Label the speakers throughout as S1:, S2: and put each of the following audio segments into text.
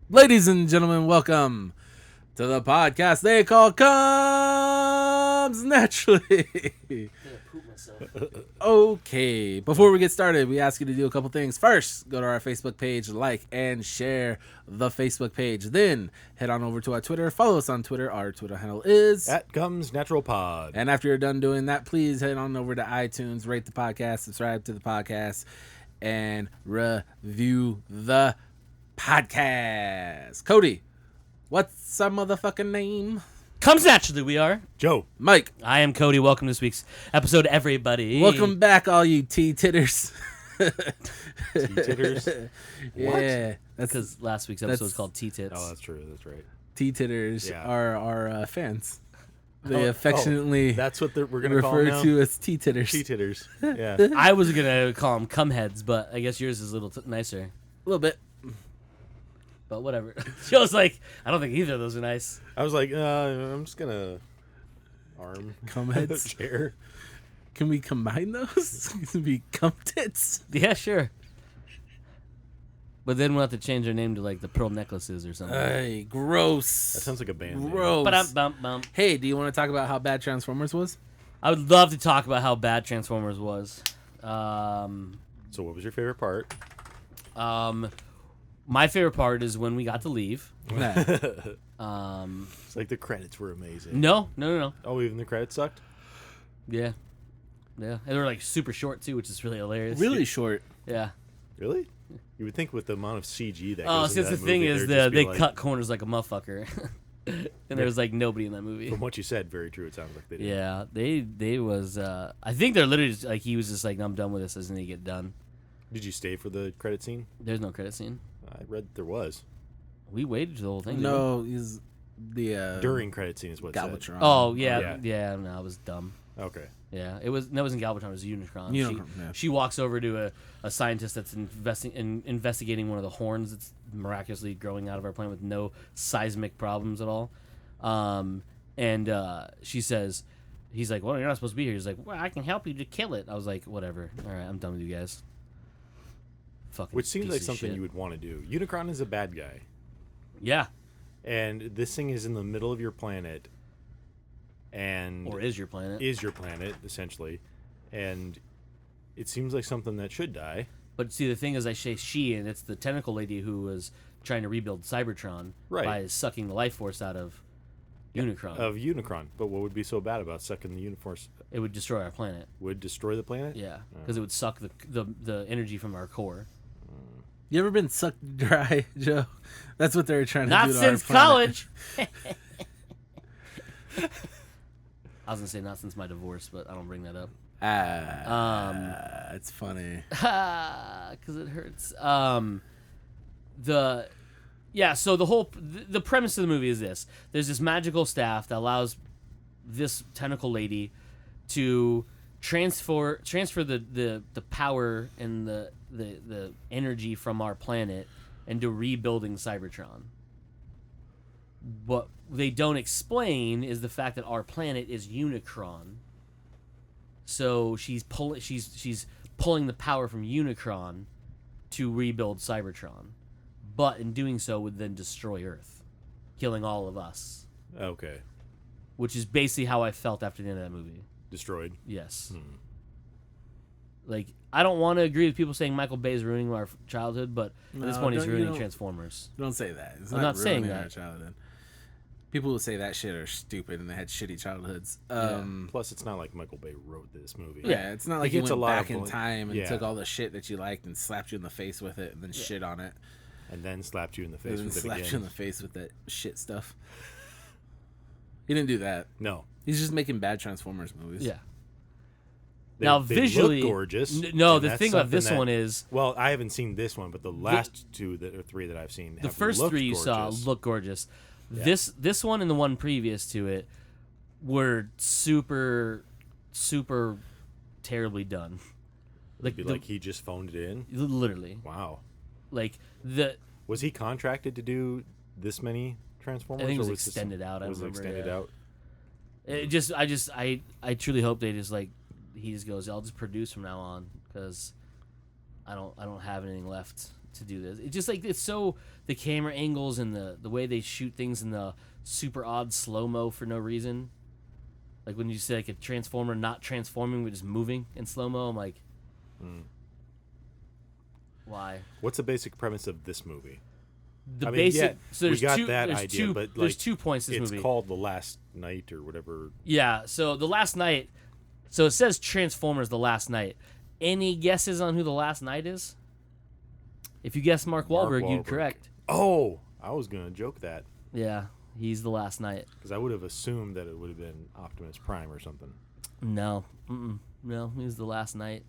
S1: Ladies and gentlemen, welcome to the podcast they call Comes Naturally. Okay, before we get started, we ask you to do a couple things. First, go to our Facebook page, like and share the Facebook page. Then head on over to our Twitter. Follow us on Twitter. Our Twitter handle is
S2: @ComesNaturalPod.
S1: And after you're done doing that, please head on over to iTunes, rate the podcast, subscribe to the podcast, and review the podcast. Cody, what's our motherfucking name?
S3: Comes naturally, we are.
S2: Joe.
S1: Mike.
S3: I am Cody. Welcome to this week's episode, everybody.
S1: Welcome back, all you T-titters.
S2: T-titters?
S1: Yeah.
S3: That's because last week's episode was called T-tits.
S2: Oh, that's true. That's right.
S1: T-titters
S2: Yeah.
S1: are our fans. They affectionately
S2: that's what we're going to call them
S1: refer
S2: now?
S1: to as T-titters.
S2: T-titters. Yeah.
S3: I was going to call them cumheads, but I guess yours is a little nicer.
S1: A little bit.
S3: But whatever. Joe's like, I don't think either of those are nice.
S2: I was like, I'm just going to
S1: Cum heads.
S2: chair.
S1: Can we combine those? Can we cum tits?
S3: Yeah, sure. But then we'll have to change our name to like the Pearl Necklaces or something.
S1: Hey, gross.
S2: That sounds like a band name.
S1: Gross.
S3: Ba-dum-bum-bum.
S1: Hey, do you want to talk about how bad Transformers was?
S3: I would love to talk about how bad Transformers was.
S2: So what was your favorite part?
S3: My favorite part is when we got to leave.
S1: Nah.
S2: It's like the credits were amazing.
S3: No.
S2: Oh, even the credits sucked?
S3: Yeah. And they were like super short too, which is really hilarious.
S1: Really short.
S3: Yeah.
S2: Really? You would think with the amount of CG that
S3: Oh,
S2: goes into
S3: since the
S2: that
S3: thing
S2: movie,
S3: is
S2: there'd just be
S3: they
S2: like,
S3: cut corners like a motherfucker. And there was like nobody in that movie.
S2: From what you said, very true. It sounds like they did.
S3: Yeah, they was I think they're literally just, like he was just like I'm done with this, doesn't he get done?
S2: Did you stay for the credit scene?
S3: There's no credit scene.
S2: I read there was.
S3: We waited for the whole thing.
S1: No, he's the
S2: During credit scene is what it said.
S1: Galvatron.
S3: Oh
S2: yeah.
S3: yeah. No, it was dumb.
S2: Okay.
S3: Yeah, it wasn't Galvatron. It was Unicron.
S1: Unicron, yeah.
S3: She walks over to a scientist that's investigating one of the horns that's miraculously growing out of our planet with no seismic problems at all. And she says, he's like, well, you're not supposed to be here. He's like, well, I can help you to kill it. I was like, whatever. All right, I'm done with you guys. Fucking
S2: Which seems
S3: piece
S2: like
S3: of
S2: something
S3: shit.
S2: you would want to do. Unicron is a bad guy.
S3: Yeah.
S2: And this thing is in the middle of your planet. And
S3: Or is your planet.
S2: is your planet, essentially. And it seems like something that should die.
S3: But see, the thing is, I say she, and it's the tentacle lady who was trying to rebuild Cybertron by sucking the life force out of Unicron.
S2: Of Unicron. But what would be so bad about sucking the Uniforce?
S3: It would destroy our planet.
S2: Would destroy the planet?
S3: Yeah, because it would suck the energy from our core.
S1: You ever been sucked dry, Joe? That's what they're trying to
S3: Not
S1: do to
S3: since
S1: our planet.
S3: college. I was gonna say not since my divorce, but I don't bring that up.
S1: It's funny.
S3: Because it hurts. So the premise of the movie is this: there's this magical staff that allows this tentacle lady to transfer the power and the energy from our planet into rebuilding Cybertron. What they don't explain is the fact that our planet is Unicron. So she's pulling the power from Unicron to rebuild Cybertron, but in doing so would then destroy Earth, killing all of us.
S2: Okay.
S3: Which is basically how I felt after the end of that movie.
S2: Destroyed.
S3: Yes. Like, I don't want to agree with people saying Michael Bay is ruining our childhood, but at this point he's ruining Transformers.
S1: Don't say that. It's
S3: I'm not saying
S1: ruining
S3: that.
S1: our childhood. People who say that shit are stupid and they had shitty childhoods.
S2: Plus, it's not like Michael Bay wrote this movie.
S1: Yeah, it's not like he
S2: gets
S1: went
S2: a lot
S1: back
S2: of
S1: in time and
S2: yeah.
S1: took all the shit that you liked and slapped you in the face with it and then shit on it.
S2: And then slapped you in the face
S1: And then
S2: with it
S1: slapped
S2: again.
S1: you in the face with that shit stuff. He didn't do that.
S2: No.
S1: He's just making bad Transformers movies.
S3: Yeah.
S2: They,
S3: Now,
S2: they
S3: visually,
S2: look gorgeous.
S3: No,
S2: and
S3: the
S2: that's
S3: thing about this
S2: something
S3: one
S2: that-
S3: is
S2: Well, I haven't seen this one, but the last two or three that I've seen
S3: the
S2: have
S3: first
S2: looked
S3: three you saw
S2: gorgeous.
S3: look gorgeous.
S2: Yeah.
S3: This one and the one previous to it were super terribly done.
S2: Like he just phoned it in.
S3: Literally.
S2: Wow.
S3: Like
S2: Was he contracted to do this many Transformers?
S3: I think it was
S2: or this-
S3: extended out. I
S2: Was it
S3: remember,
S2: extended
S3: yeah.
S2: out?
S3: I truly hope they just like he just goes, I'll just produce from now on because I don't have anything left to do this. It's just like it's so the camera angles and the way they shoot things in the super odd slow mo for no reason. Like when you say like a transformer not transforming but just moving in slow mo, I'm like, why?
S2: What's the basic premise of this movie?
S3: The
S2: I mean,
S3: basic.
S2: yeah,
S3: So there's
S2: we got
S3: two.
S2: that
S3: there's
S2: idea,
S3: two.
S2: but
S3: there's
S2: like,
S3: 2 points to this
S2: it's
S3: movie.
S2: called The Last Night or whatever.
S3: Yeah. So the last night. So it says Transformers: The Last Night. Any guesses on who the last night is? If you guess Mark Wahlberg, you're correct.
S2: Oh, I was gonna joke that
S3: Yeah, he's the last night.
S2: because I would have assumed that it would have been Optimus Prime or something.
S3: No, no, he's the last night.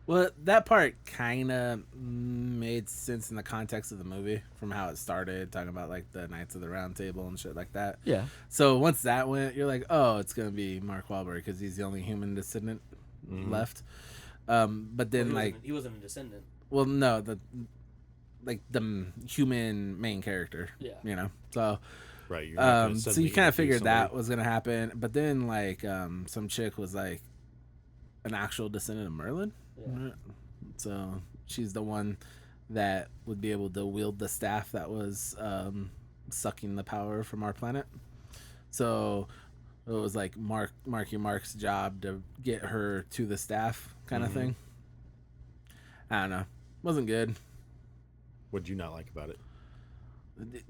S1: Well, that part kind of made sense in the context of the movie from how it started, talking about like the Knights of the Round Table and shit like that.
S3: Yeah.
S1: So once that went, you're like, oh, it's gonna be Mark Wahlberg because he's the only human descendant left. But then
S3: he wasn't a descendant.
S1: well, no, the human main character.
S3: Yeah.
S1: You know, so.
S2: Right. You're not gonna
S1: So
S2: suddenly
S1: you kind of
S2: introduce
S1: figured that
S2: somebody.
S1: was gonna happen, but then like some chick was like an actual descendant of Merlin.
S3: Yeah.
S1: So she's the one that would be able to wield the staff that was sucking the power from our planet. So it was like Marky Mark's job to get her to the staff kind of thing. I don't know. Wasn't good.
S2: What'd you not like about it?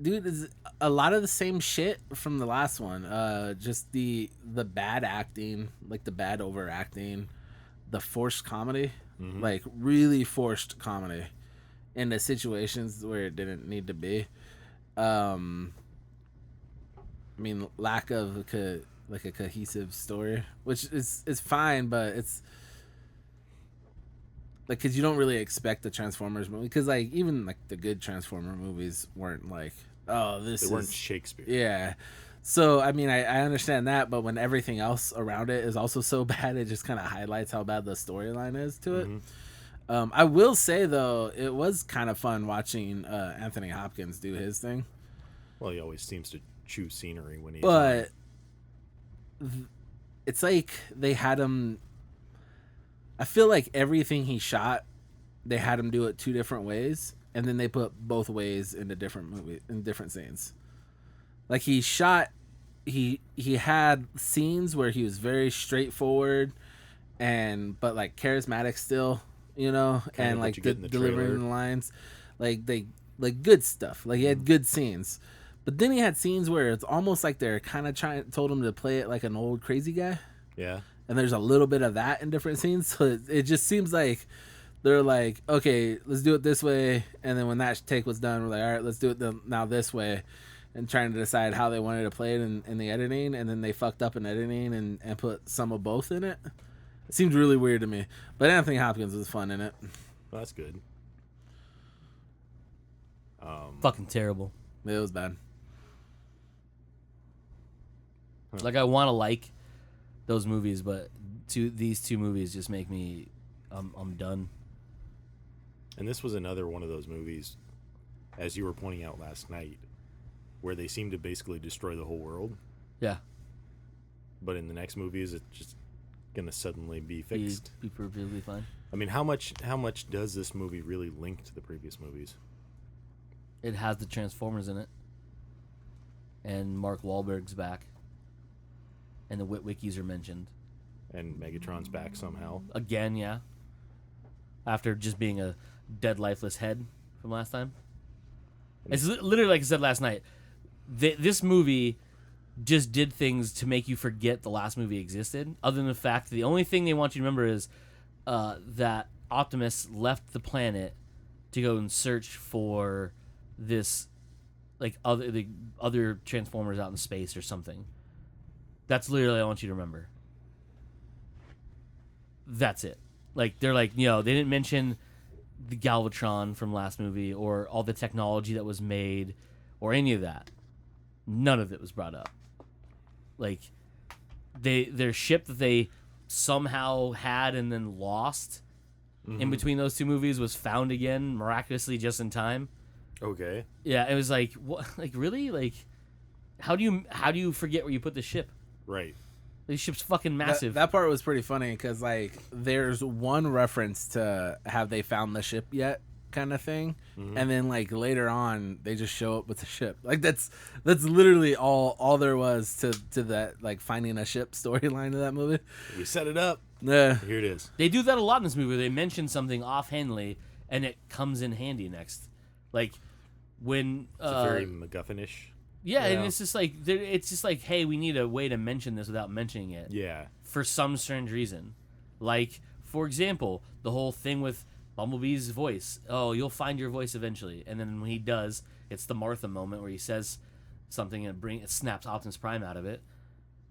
S1: Dude, is a lot of the same shit from the last one. Just the bad acting, like the bad overacting, the forced comedy, like really forced comedy into situations where it didn't need to be. I mean, lack of a cohesive story, which is fine, but it's like because you don't really expect the Transformers movie, because like even like the good Transformer movies weren't like, oh,
S2: They weren't Shakespeare.
S1: yeah. So I mean, I understand that, but when everything else around it is also so bad, it just kind of highlights how bad the storyline is to it. I will say though, it was kind of fun watching Anthony Hopkins do his thing.
S2: Well, he always seems to choose scenery when he's
S1: But it's like they had him. I feel like everything he shot, they had him do it 2 different ways, and then they put both ways into different scenes. Like he had scenes where he was very straightforward, but like charismatic still, you know,
S2: Kind
S1: and
S2: of what
S1: like
S2: you get in the
S1: delivering
S2: trailer.
S1: the lines, like good stuff. Like he had good scenes. But then he had scenes where it's almost like they're kind of told him to play it like an old crazy guy.
S2: Yeah.
S1: And there's a little bit of that in different scenes. So it just seems like they're like, okay, let's do it this way. And then when that take was done, we're like, all right, let's do it now this way. And trying to decide how they wanted to play it in the editing. And then they fucked up in editing and put some of both in it. It seemed really weird to me. But Anthony Hopkins was fun in it.
S2: Well, that's good.
S3: Fucking terrible.
S1: It was bad.
S3: Like I want to like those movies, but these 2 movies just make me, I'm done.
S2: And this was another one of those movies, as you were pointing out last night, where they seem to basically destroy the whole world.
S3: Yeah.
S2: But in the next movies, it's just gonna suddenly be fixed.
S3: Be perfectly fine.
S2: I mean, how much does this movie really link to the previous movies?
S3: It has the Transformers in it, and Mark Wahlberg's back, and the Witwickies are mentioned
S2: And Megatron's back somehow.
S3: again. Yeah. After just being a dead, lifeless head from last time. It's literally like I said last night. This movie just did things to make you forget the last movie existed. Other than the fact that the only thing they want you to remember is that Optimus left the planet to go and search for this, like the other Transformers out in space or something. That's literally all I want you to remember. That's it. Like they're like, they didn't mention the Galvatron from last movie or all the technology that was made or any of that. None of it was brought up. Like their ship that they somehow had and then lost in between those 2 movies was found again miraculously just in time.
S2: Okay.
S3: Yeah, it was like, what? Like really? Like how do you forget where you put the ship?
S2: Right.
S3: The ship's fucking massive.
S1: That part was pretty funny because like there's one reference to have they found the ship yet kind of thing,
S2: Mm-hmm.
S1: and then like later on they just show up with the ship. Like that's literally all there was to that like finding a ship storyline of that movie.
S2: We set it up.
S1: Yeah,
S2: Here it is.
S3: They do that a lot in this movie. They mention something offhandedly, and it comes in handy next. Like when
S2: It's a very MacGuffin-ish.
S3: yeah, and
S1: Yeah.
S3: it's just like, hey, we need a way to mention this without mentioning it.
S2: Yeah.
S3: For some strange reason. Like, for example, the whole thing with Bumblebee's voice. Oh, you'll find your voice eventually. And then when he does, it's the Martha moment where he says something and it snaps Optimus Prime out of it.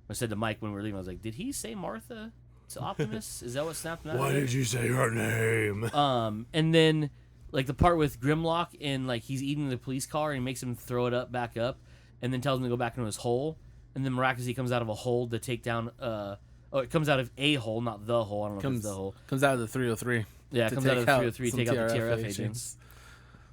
S3: I said to Mike when we were leaving, I was like, did he say Martha to Optimus? Is that what snapped him out
S2: Why
S3: of it?
S2: did you say her name?
S3: And then, like, the part with Grimlock and, like, he's eating the police car and he makes him throw it back up and then tells him to go back into his hole. And then miraculously he comes out of a hole to take down... it comes out of a hole, not the hole. I don't know if it's the hole.
S1: Comes out of the 303.
S3: Yeah, it
S1: to
S3: comes out of
S1: take
S3: the
S1: out
S3: 303 to
S1: some
S3: take out the
S1: TRF
S3: TRF agents.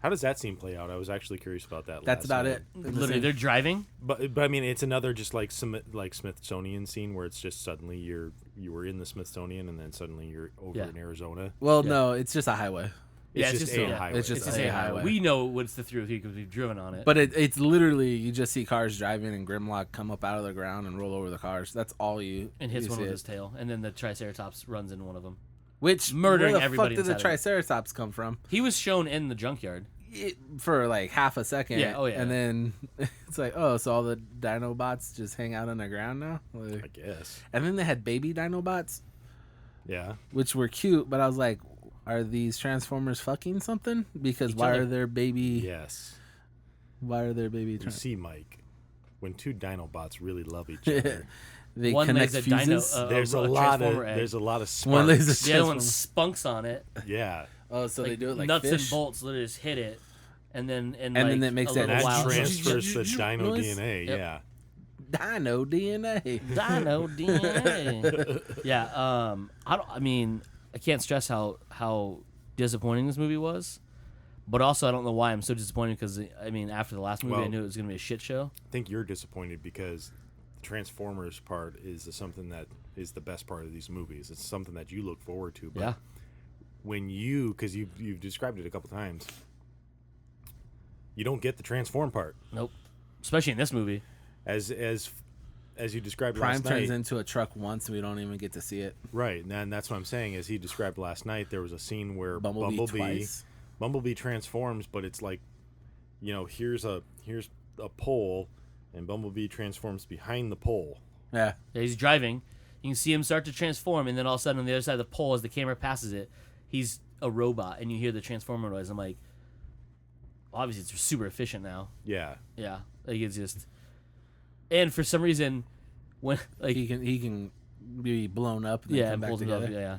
S2: How does that scene play out? I was actually curious about that.
S1: That's
S2: last
S1: about
S2: night.
S1: it.
S3: Literally, they're driving.
S2: But I mean, it's another just like some like Smithsonian scene where it's just suddenly you were in the Smithsonian and then suddenly you're over in Arizona.
S1: Well,
S3: Yeah.
S1: no, it's just a highway.
S3: Yeah,
S2: It's just a highway.
S1: It's just
S3: It's
S1: a
S3: a highway.
S1: highway.
S3: We know what's the 303 because we've driven on it.
S1: But it's literally you just see cars driving and Grimlock come up out of the ground and roll over the cars. That's all you
S3: and hits
S1: you
S3: one
S1: see
S3: with
S1: it.
S3: his tail, and then the Triceratops runs into one of them.
S1: Which
S3: murdering
S1: where the
S3: everybody
S1: fuck did the
S3: inside of it.
S1: Triceratops come from?
S3: He was shown in the junkyard.
S1: For like half a second.
S3: Yeah, oh, yeah.
S1: And then it's like, oh, so all the Dinobots just hang out on the ground now?
S2: I
S1: Like,
S2: guess.
S1: and then they had baby Dinobots,
S2: Yeah.
S1: which were cute, but I was like, are these Transformers fucking something? Because
S3: Each
S1: why
S3: other.
S1: are there baby?
S2: Yes.
S1: Why are there baby?
S2: You see, Mike, when two Dinobots really love each
S1: Trans-
S2: other,
S1: they
S3: One
S1: connect
S3: lays a dino-
S1: fuses.
S2: there's a
S3: Transformer egg.
S2: lot of sparks.
S1: One lays a
S3: The other one
S1: Transformer.
S3: spunks on it.
S2: Yeah.
S1: Oh, so they do it like
S3: nuts
S1: fish?
S3: and bolts. Literally just hit it, and then
S1: then it makes
S3: a
S1: that
S3: little
S2: That
S3: wild
S2: transfers the dino
S1: noise?
S2: DNA.
S3: Yep.
S2: Yeah.
S1: Dino DNA.
S3: Dino DNA. Yeah. I can't stress how disappointing this movie was, but also I don't know why I'm so disappointed because I mean after the last movie I
S2: Well-
S3: knew it was gonna be a shit show.
S2: I think you're disappointed because the Transformers part is something that is the best part of these movies. It's something that you look forward to. But
S3: Yeah.
S2: when because you've described it a couple times, you don't get the transform part
S3: Nope. Especially in this movie.
S2: as you described
S1: Prime
S2: last
S1: turns
S2: night.
S1: into a truck once, we don't even get to see it.
S2: Right, and that's what I'm saying. As he described last night, there was a scene where
S1: Bumblebee twice.
S2: Bumblebee transforms, but it's like, here's a pole, and Bumblebee transforms behind the pole.
S1: Yeah.
S3: Yeah, he's driving. You can see him start to transform, and then all of a sudden on the other side of the pole, as the camera passes it, he's a robot, and you hear the transformer noise. I'm like, obviously it's super efficient now.
S2: Yeah,
S3: Yeah, like it's just, and for some reason, when like
S1: He can be blown up and then come
S3: and
S1: back
S3: pulls him up,
S1: together.
S3: yeah.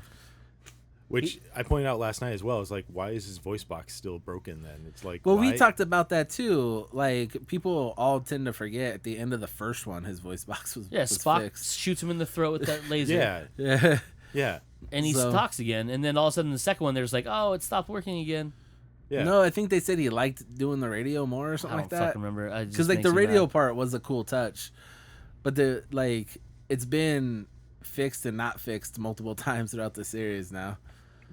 S2: which I pointed out last night as well. Is like, why is his voice box still broken? Then it's like,
S1: Well,
S2: why?
S1: we talked about that too. Like people all tend to forget at the end of the first one, his voice box was
S3: Yeah,
S1: was
S3: Spock
S1: fixed.
S3: shoots him in the throat with that laser.
S2: Yeah,
S1: Yeah.
S2: yeah,
S3: And he
S1: So-
S3: talks again, and then all of a sudden the second one, there's like, oh, it stopped working again.
S2: yeah.
S1: No, I think they said he liked doing the radio more or
S3: I
S1: something
S3: don't
S1: like that.
S3: fucking remember.
S1: Because like the radio part was a cool touch, but it's been fixed and not fixed multiple times throughout the series now.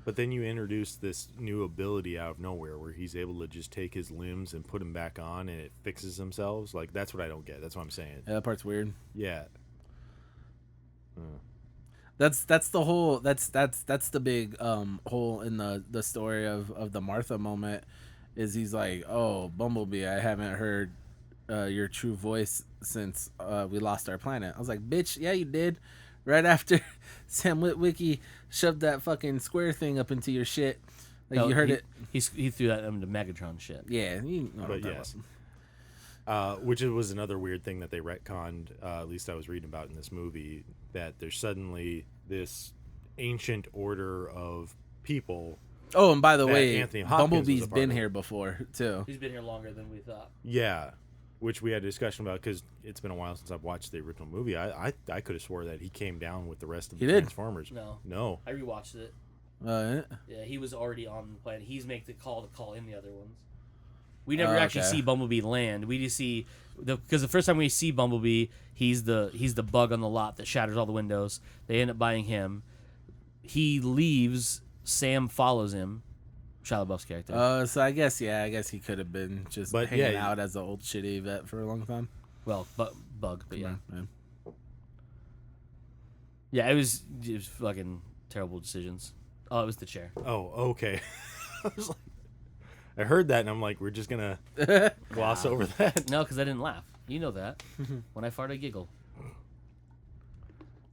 S2: But then you introduce this new ability out of nowhere where he's able to just take his limbs and put them back on, and it fixes themselves. Like, that's what I don't get. That's what I'm saying.
S1: Yeah, that part's weird.
S2: Yeah.
S1: That's the whole that's the big hole in the story of the Martha moment is he's like, oh, Bumblebee, I haven't heard your true voice since we lost our planet. I was like, bitch, yeah, you did. Right after Sam Witwicky shoved that fucking square thing up into your shit, like you heard it.
S3: He threw that into Megatron shit.
S1: Yeah, you know what
S2: But
S1: I'm talking
S2: yes.
S1: about.
S2: Which was another weird thing that they retconned, at least I was reading about in this movie, that there's suddenly this ancient order of people.
S1: Oh, and by the
S2: that
S1: way,
S2: Anthony Hopkins
S1: Bumblebee's
S2: was a part
S1: been
S2: of.
S1: here before too.
S3: He's been here longer than we thought.
S2: Yeah. Which we had a discussion about because it's been a while since I've watched the original movie. I could have swore that he came down with the rest of the
S1: He did.
S2: Transformers.
S3: No, I rewatched it.
S1: Yeah.
S3: Yeah, he was already on the planet. He's make the call to call in the other ones. We never actually
S1: okay.
S3: see Bumblebee land. We just see because the first time we see Bumblebee, he's the bug on the lot that shatters all the windows. They end up buying him. He leaves. Sam follows him, Shia LaBeouf's character.
S1: So I guess he could have been just
S2: But,
S1: hanging
S2: yeah,
S1: out as an old shitty vet for a long time.
S3: Well, Bug, but yeah.
S1: Yeah.
S3: Yeah, it was fucking terrible decisions. Oh, it was the chair.
S2: Oh, okay. I was like, I heard that and I'm like, we're just gonna gloss over that.
S3: No, because I didn't laugh. You know that. When I fart, I giggle.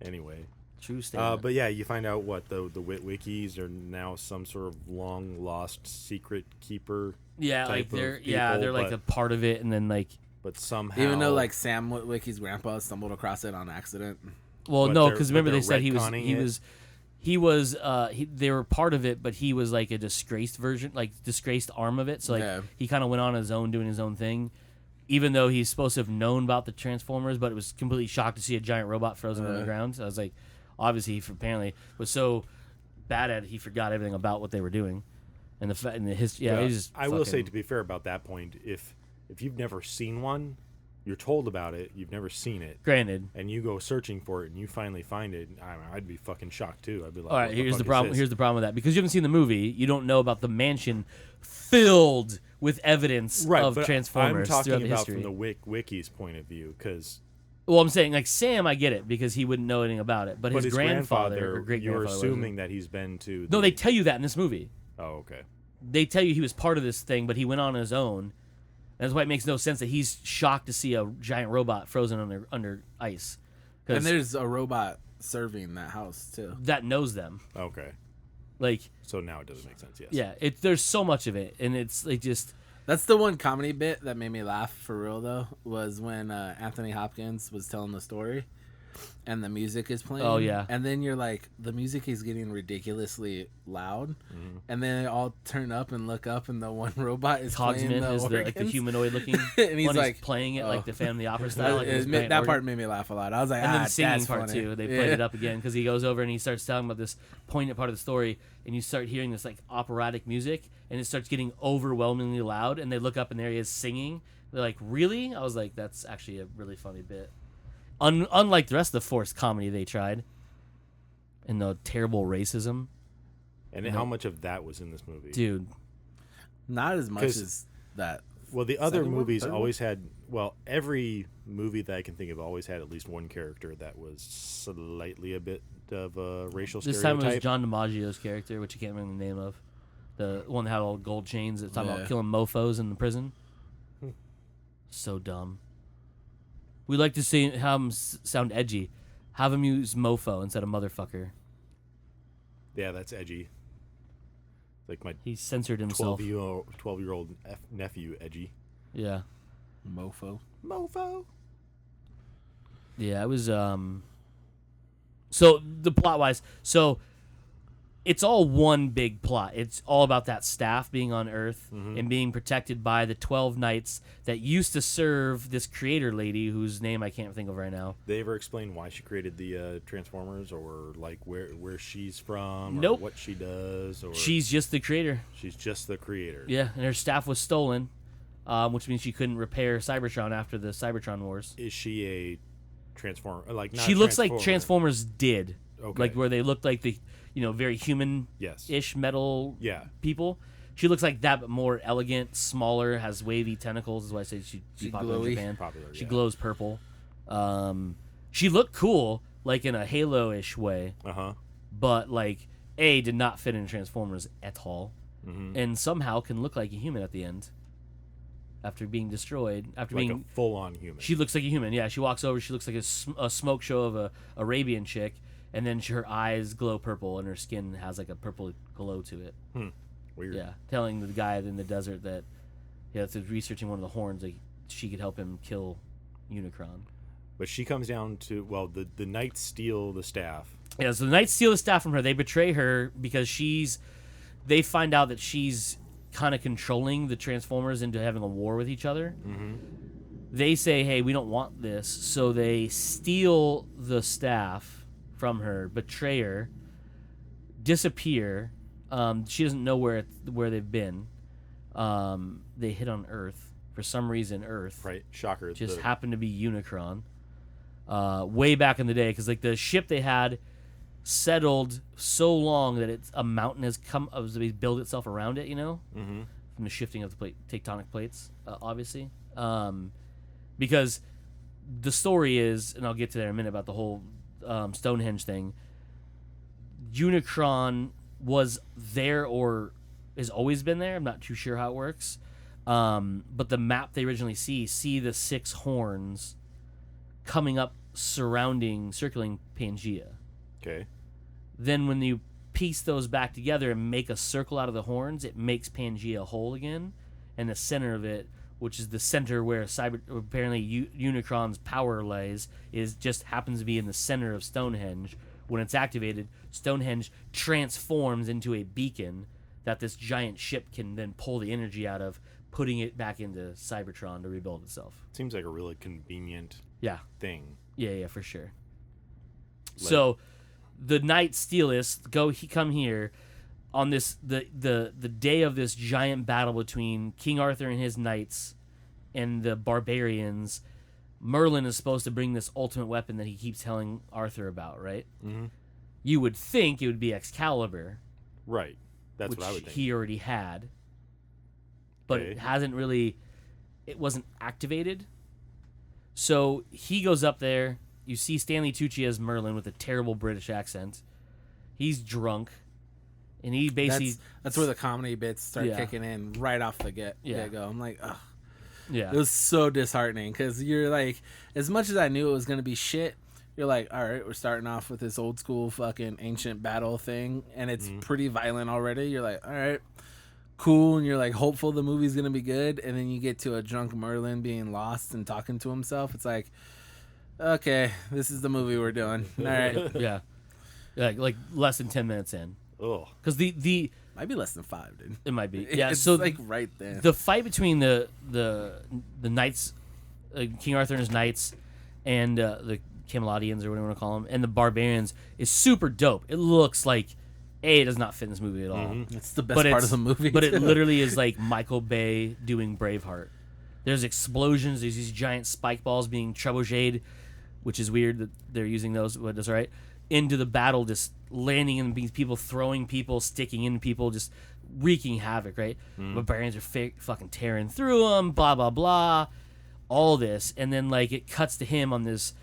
S2: Anyway.
S3: True statement.
S2: But yeah, you find out what the Witwikis are now some sort of long lost secret keeper.
S3: Yeah,
S2: type
S3: like
S2: of
S3: they're
S2: people,
S3: like a part of it, and then like.
S2: But somehow,
S1: Even though like Sam Witwicky's grandpa stumbled across it on accident.
S3: Well,
S2: But
S3: no,
S2: they're-
S3: because
S2: but
S3: remember they
S2: they're
S3: said they were part of it, but he was like a disgraced version, like disgraced arm of it. So like
S1: Yeah.
S3: he kind of went on his own, doing his own thing, even though he's supposed to have known about the Transformers, but it was completely shocked to see a giant robot frozen on the ground. So I was like, obviously, he apparently was so bad at it, he forgot everything about what they were doing, and
S2: Yeah,
S3: he just.
S2: I will say,
S3: fucking-
S2: to be fair about that point, if you've never seen one, you're told about it, you've never seen it,
S3: Granted.
S2: and you go searching for it, and you finally find it, I'd be fucking shocked too. I'd be like,
S3: All right,
S2: what
S3: here's
S2: fuck
S3: the
S2: is
S3: problem.
S2: this?
S3: Here's the problem with that, because you haven't seen the movie, you don't know about the mansion filled with evidence
S2: Right,
S3: of
S2: but
S3: Transformers
S2: I'm
S3: throughout
S2: talking
S3: the
S2: about
S3: history.
S2: from the Wiki's point of view, because
S3: Well, I'm saying like Sam, I get it because he wouldn't know anything about it, but his grandfather or great
S2: you're
S3: grandfather.
S2: assuming that he's been to.
S3: No, they tell you that in this movie.
S2: Oh, okay.
S3: They tell you he was part of this thing, but he went on his own. That's why it makes no sense that he's shocked to see a giant robot frozen under ice. 'Cause
S1: And there's a robot serving that house too.
S3: that knows them.
S2: Okay.
S3: Like,
S2: So now it doesn't make sense. Yes.
S3: yeah, there's so much of it, and it's like just.
S1: That's the one comedy bit that made me laugh for real though, was when Anthony Hopkins was telling the story and the music is playing.
S3: Oh, yeah.
S1: And then you're like, the music is getting ridiculously loud.
S2: Mm-hmm.
S1: And then they all turn up and look up and the one robot is playing
S3: Cogsman
S1: the
S3: is the
S1: organs.
S3: humanoid looking
S1: And he's
S3: one.
S1: like,
S3: He's playing it
S1: oh.
S3: like the Phantom of the Opera style. Like
S1: that part made me laugh a lot. I was like,
S3: And then the
S1: that's
S3: singing part
S1: funny.
S3: too. They played it up again because he goes over and he starts telling about this poignant part of the story, and you start hearing this like operatic music, and it starts getting overwhelmingly loud. And they look up and there he is singing. They're like, "Really?" I was like, "That's actually a really funny bit." Unlike the rest of the forced comedy they tried, and the terrible racism,
S2: And how much of that was in this movie?
S3: dude.
S1: Not as much
S2: 'Cause-
S1: as that.
S2: Well, the other
S1: Second one?
S2: movies
S1: Third one?
S2: always had. Well, every movie that I can think of always had at least one character that was slightly a bit of a racial
S3: This time
S2: stereotype.
S3: it was John DiMaggio's character, which I can't remember the name of, the one that had all gold chains. That's talking
S1: Yeah.
S3: about killing mofo's in the prison. So dumb. We like to see have him sound edgy. Have him use mofo instead of motherfucker.
S2: Yeah, that's edgy. Like my
S3: He censored himself.
S2: 12-year-old nephew, edgy.
S3: Yeah.
S1: Mofo.
S2: Mofo.
S3: Yeah, it was so the plot wise, so it's all one big plot. It's all about that staff being on Earth and being protected by the 12 knights that used to serve this creator lady whose name I can't think of right now.
S2: They ever explain why she created the Transformers, or like where she's from,
S3: Nope.
S2: or what she does, or
S3: She's just the creator.
S2: she's just the creator?
S3: Yeah, and her staff was stolen, which means she couldn't repair Cybertron after the Cybertron Wars.
S2: Is she a Transformer? Like not
S3: She looks like
S2: Transformer.
S3: Transformers did.
S2: Okay.
S3: Like where they looked like the, very human-ish
S2: Yes.
S3: metal
S2: Yeah.
S3: people. She looks like that, but more elegant, smaller, has wavy tentacles. Is why I say she'd be
S1: She
S3: popular in
S1: glowy.
S3: Japan.
S2: Popular,
S3: She
S2: yeah.
S3: glows purple. She looked cool, like in a Halo-ish way, but like did not fit in Transformers at all, and somehow can look like a human at the end after being destroyed. After
S2: Like
S3: being
S2: a full-on human.
S3: she looks like a human. Yeah, she walks over. She looks like a smoke show of a Arabian chick, and then her eyes glow purple, and her skin has like a purple glow to it.
S2: Weird.
S3: Yeah, telling the guy in the desert that that's researching one of the horns, like she could help him kill Unicron.
S2: But she comes down to the knights steal the staff.
S3: Yeah, so the knights steal the staff from her. They betray her because they find out that she's kind of controlling the Transformers into having a war with each other. They say, hey, we don't want this. So they steal the staff from her, betray her, disappear. She doesn't know where they've been. They hit on Earth. For some reason, Earth
S2: Right. Shocker.
S3: just happened to be Unicron. Way back in the day, because like the ship they had settled so long that a mountain has built itself around it,
S2: Mm-hmm.
S3: from the shifting of the tectonic plates, obviously. Because the story is, and I'll get to that in a minute about the whole Stonehenge thing. Unicron was there or has always been there. I'm not too sure how it works. But the map they originally see the 6 horns coming up circling Pangea.
S2: Okay.
S3: Then when you piece those back together and make a circle out of the horns, it makes Pangea whole again. And the center of it, which is the center where apparently Unicron's power lays, just happens to be in the center of Stonehenge. When it's activated, Stonehenge transforms into a beacon that this giant ship can then pull the energy out of, putting it back into Cybertron to rebuild itself.
S2: Seems like a really convenient thing.
S3: Yeah, for sure. So the Knights Steelers come here on this the day of this giant battle between King Arthur and his knights and the barbarians. Merlin is supposed to bring this ultimate weapon that he keeps telling Arthur about, right?
S2: Mm-hmm.
S3: You would think it would be Excalibur,
S2: Right. That's
S3: which
S2: what I would think.
S3: he already had, but
S2: Okay.
S3: it wasn't activated. So he goes up there. You see Stanley Tucci as Merlin with a terrible British accent. He's drunk, and he basically
S1: that's where the comedy bits start
S3: Yeah.
S1: kicking in right off the get go. I'm like, ugh.
S3: yeah.
S1: It was so disheartening because you're like, as much as I knew it was gonna be shit, you're like, all right, we're starting off with this old school fucking ancient battle thing, and it's pretty violent already. You're like, all right, cool, and you're like hopeful the movie's gonna be good, and then you get to a drunk Merlin being lost and talking to himself. It's like, okay, this is the movie we're doing. All right,
S3: Yeah, like less than 10 minutes in,
S2: Oh.
S3: because the
S1: might be less than 5, dude.
S3: it might be yeah.
S1: It's
S3: So
S1: like right there.
S3: the fight between the knights, King Arthur and his knights, and the Camelodians or whatever you want to call them, and the barbarians is super dope. It looks like it does not fit in this movie at all.
S1: It's the best part of the movie.
S3: But it literally is like Michael Bay doing Braveheart. There's explosions. There's these giant spike balls being trebucheted, which is weird that they're using those. But that's all right. Into the battle, just landing in these people, throwing people, sticking in people, just wreaking havoc. Right? Barbarians are fucking tearing through them. Blah blah blah. All this, and then like it cuts to him on this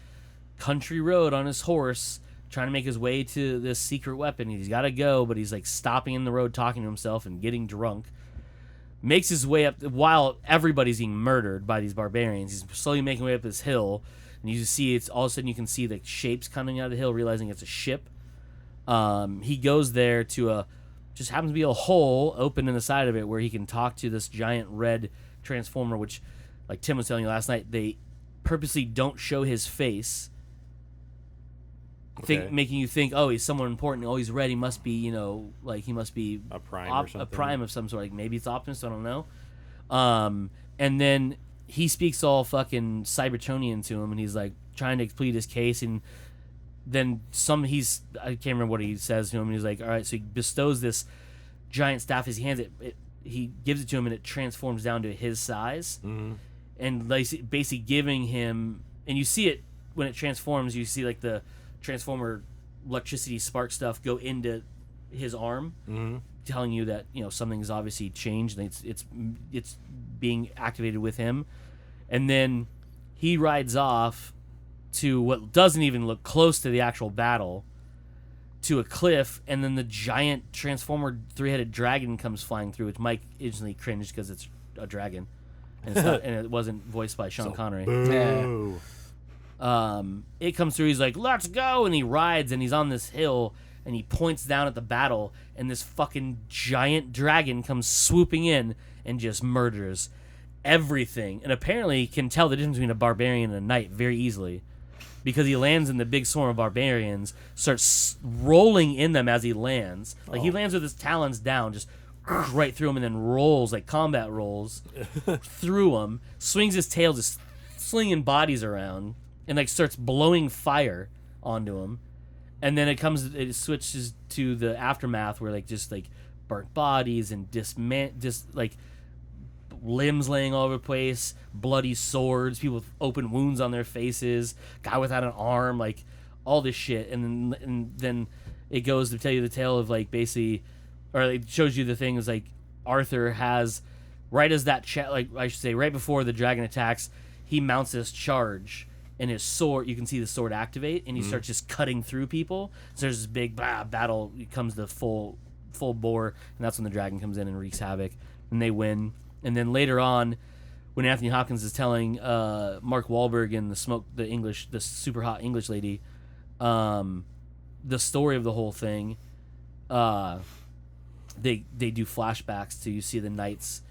S3: country road on his horse, trying to make his way to this secret weapon. He's got to go, but he's like stopping in the road, talking to himself and getting drunk. Makes his way up while everybody's being murdered by these barbarians. He's slowly making way up this hill, and you see it's all of a sudden you can see the shapes coming out of the hill, realizing it's a ship. He goes there to just happens to be a hole open in the side of it where he can talk to this giant red transformer, which, like Tim was telling you last night, they purposely don't show his face.
S2: Okay.
S3: Making you think, oh, he's someone important. Oh, he's red. He must be, like he must be
S2: A prime or something.
S3: a prime of some sort. Like maybe it's Optimus. I don't know. And then he speaks all fucking Cybertronian to him, and he's like trying to plead his case. And then I can't remember what he says to him. And he's like, all right. So he bestows this giant staff. As he hands it, he gives it to him, and it transforms down to his size.
S2: Mm-hmm.
S3: And like basically giving him, and you see it when it transforms. You see like the transformer electricity spark stuff go into his arm, telling you that something's obviously changed and it's being activated with him. And then he rides off to what doesn't even look close to the actual battle, to a cliff, and then the giant transformer 3-headed dragon comes flying through, which Mike instantly cringed because it's a dragon and it's not, and it wasn't voiced by Sean Connery.
S2: Boo.
S3: It comes through, he's like, let's go, and he rides, and he's on this hill, and he points down at the battle, and this fucking giant dragon comes swooping in and just murders everything, and apparently can tell the difference between a barbarian and a knight very easily, because he lands in the big swarm of barbarians, starts rolling in them as he lands. Like, he lands with his talons down, just right through them, and then rolls, like combat rolls, through them, swings his tail, just slinging bodies around, and like starts blowing fire onto him. And then it switches to the aftermath where like just like burnt bodies and like limbs laying all over the place, bloody swords, people with open wounds on their faces, guy without an arm, like all this shit. And then it goes to tell you the tale of like basically, or it shows you the things like Arthur has, right as that like I should say, right before the dragon attacks, he mounts this charge. And his sword, you can see the sword activate, and he starts just cutting through people. So there's this big battle. It comes to full bore, and that's when the dragon comes in and wreaks havoc, and they win. And then later on, when Anthony Hopkins is telling Mark Wahlberg and the super hot English lady, the story of the whole thing, they do flashbacks to you see the knights,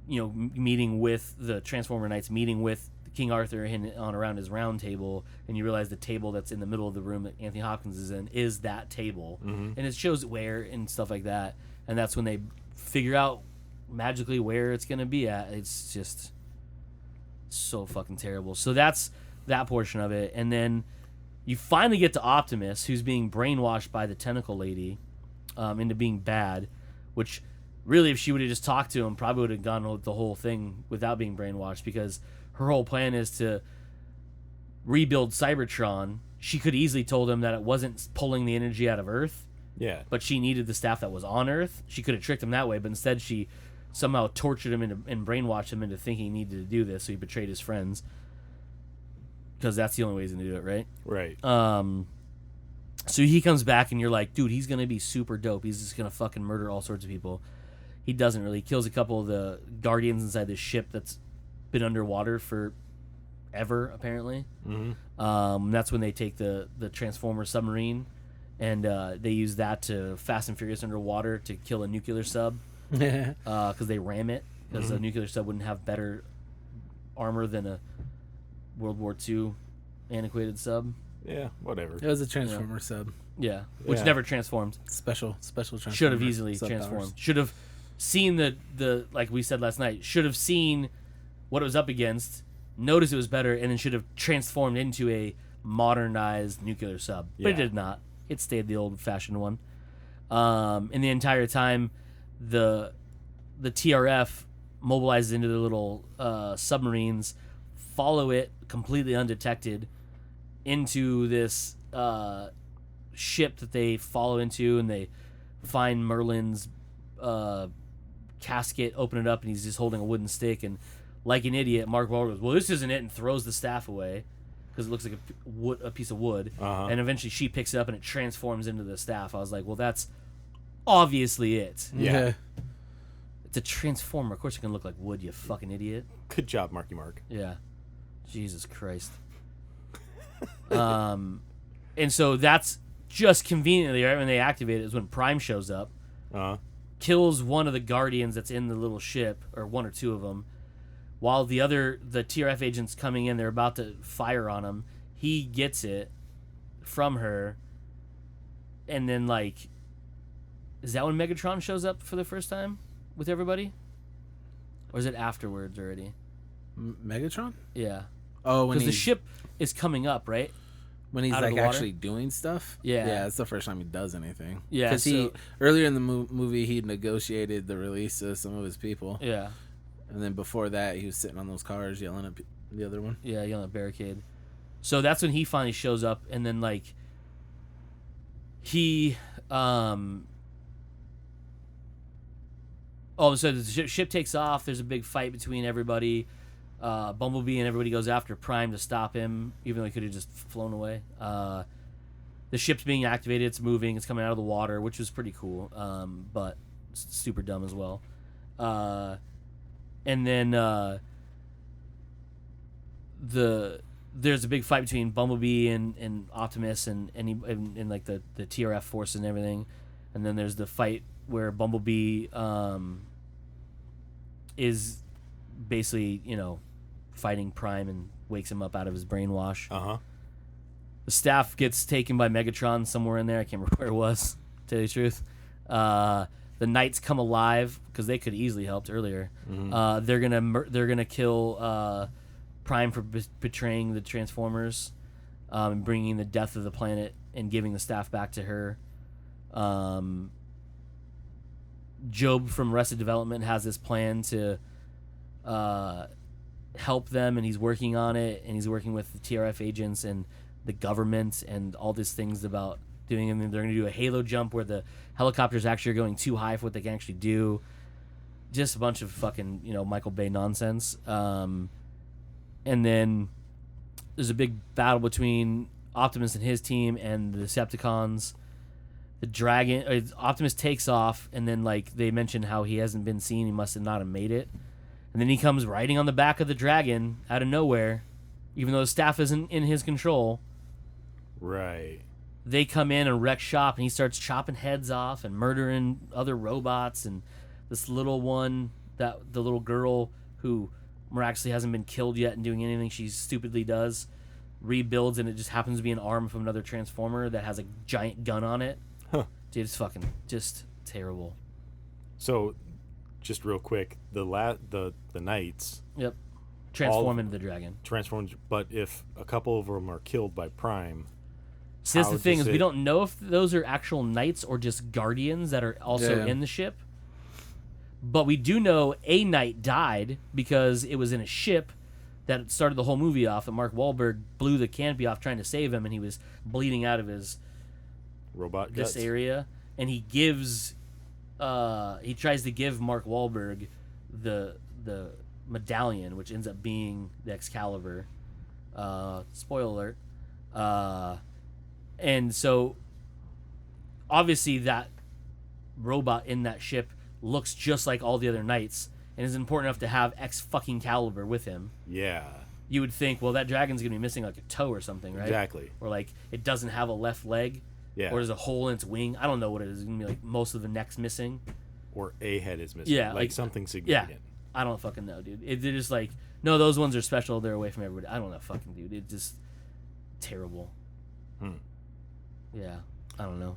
S3: meeting with the Transformer knights, meeting with King Arthur on around his round table, and you realize the table that's in the middle of the room that Anthony Hopkins is in is that table, and it shows where and stuff like that, and that's when they figure out magically where it's gonna be at. It's just so fucking terrible. So that's that portion of it, and then you finally get to Optimus, who's being brainwashed by the tentacle lady into being bad, which really, if she would have just talked to him, probably would have gone the whole thing without being brainwashed, because her whole plan is to rebuild Cybertron. She could easily told him that it wasn't pulling the energy out of Earth.
S2: Yeah.
S3: But she needed the staff that was on Earth. She could have tricked him that way, but instead she somehow tortured him and brainwashed him into thinking he needed to do this, so he betrayed his friends. Because that's the only way he's going to do it, right?
S2: Right.
S3: So he comes back and you're like, dude, he's going to be super dope. He's just going to fucking murder all sorts of people. He doesn't really. He kills a couple of the Guardians inside this ship that's been underwater for ever, apparently. That's when they take the Transformer submarine, and they use that to Fast and Furious underwater to kill a nuclear sub, because they ram it, because a nuclear sub wouldn't have better armor than a World War II antiquated sub.
S2: Yeah, whatever.
S1: It was a Transformer sub.
S3: Yeah, which
S2: Yeah.
S3: never transformed.
S1: Special Transformer.
S3: Should have easily
S1: sub
S3: transformed.
S1: powers.
S3: Should have seen the like we said last night. Should have seen what it was up against, noticed it was better, and then should have transformed into a modernized nuclear sub. But it
S2: Yeah.
S3: did not. It stayed the old-fashioned one. And the entire time, the TRF mobilizes into the little submarines, follow it completely undetected into this ship that they follow into, and they find Merlin's casket, open it up, and he's just holding a wooden stick, and like an idiot, Mark Wahlberg goes, well, this isn't it, and throws the staff away because it looks like a piece of wood. And eventually she picks it up and it transforms into the staff. I was like, well, that's obviously it.
S2: Yeah.
S3: It's a transformer. Of course it can look like wood, you fucking idiot.
S2: Good job, Marky Mark.
S3: Yeah. Jesus Christ. And so that's just conveniently right when they activate it is when Prime shows up, kills one of the Guardians that's in the little ship, or one or two of them, while the TRF agent's coming in. They're about to fire on him. He gets it from her, and then like, is that when Megatron shows up for the first time with everybody, or is it afterwards already?
S1: Megatron?
S3: Yeah.
S1: Oh, when
S3: Because the ship is coming up, right?
S1: When he's
S3: out of
S1: like
S3: the water?
S1: actually doing stuff.
S3: Yeah.
S1: Yeah, it's the first time he does anything.
S3: Yeah,
S1: because
S3: so-
S1: he earlier in the movie he negotiated the release of some of his people.
S3: Yeah.
S1: And then before that, he was sitting on those cars yelling at the other one.
S3: Yeah, yelling at Barricade. So that's when he finally shows up, and then like he all of a sudden the ship takes off. There's a big fight between everybody. Bumblebee and everybody goes after Prime to stop him, even though he could have just flown away. The ship's being activated. It's moving. It's coming out of the water, which was pretty cool, but super dumb as well. And then there's a big fight between Bumblebee and Optimus and like the TRF force and everything. And then there's the fight where Bumblebee is basically, fighting Prime and wakes him up out of his brainwash. The staff gets taken by Megatron somewhere in there. I can't remember where it was, to tell you the truth. The Knights come alive because they could easily helped earlier. They're gonna kill Prime for betraying the Transformers, and bringing the death of the planet and giving the staff back to her. Job from Arrested Development has this plan to help them, and he's working on it, and he's working with the TRF agents and the government and all these things about doing, and then they're going to do a halo jump where the helicopters actually are going too high for what they can actually do. Just a bunch of fucking, Michael Bay nonsense. And then there's a big battle between Optimus and his team and the Decepticons. The dragon, Optimus takes off, and then like they mention how he hasn't been seen. He must have not have made it. And then he comes riding on the back of the dragon out of nowhere, even though the staff isn't in his control.
S2: Right.
S3: They come in and wreck shop, and he starts chopping heads off and murdering other robots. And this little one, the little girl who miraculously hasn't been killed yet and doing anything she stupidly does, rebuilds, and it just happens to be an arm from another Transformer that has a giant gun on it.
S2: Huh.
S3: Dude, it's fucking just terrible.
S2: So, just real quick, the knights.
S3: Yep. Transform into the dragon.
S2: Transforms, but if a couple of them are killed by Prime.
S3: See, that's the thing is we don't know if those are actual knights or just guardians that are also in the ship. But we do know a knight died because it was in a ship that started the whole movie off. That Mark Wahlberg blew the canopy off trying to save him, and he was bleeding out of his
S2: robot guts.
S3: Area, and he gives. He tries to give Mark Wahlberg the medallion, which ends up being the Excalibur. Spoiler alert. And so, obviously, that robot in that ship looks just like all the other knights, and is important enough to have Caliber with him.
S2: Yeah.
S3: You would think, well, that dragon's gonna be missing like a toe or something, right?
S2: Exactly.
S3: Or like it doesn't have a left leg.
S2: Yeah.
S3: Or there's a hole in its wing. I don't know what it is. It's gonna be like most of the neck's missing.
S2: Or a head is missing.
S3: Yeah,
S2: like something significant.
S3: Yeah. I don't fucking know, dude. They're just like, no, those ones are special. They're away from everybody. I don't know, fucking dude. It's just terrible. Yeah, I don't know.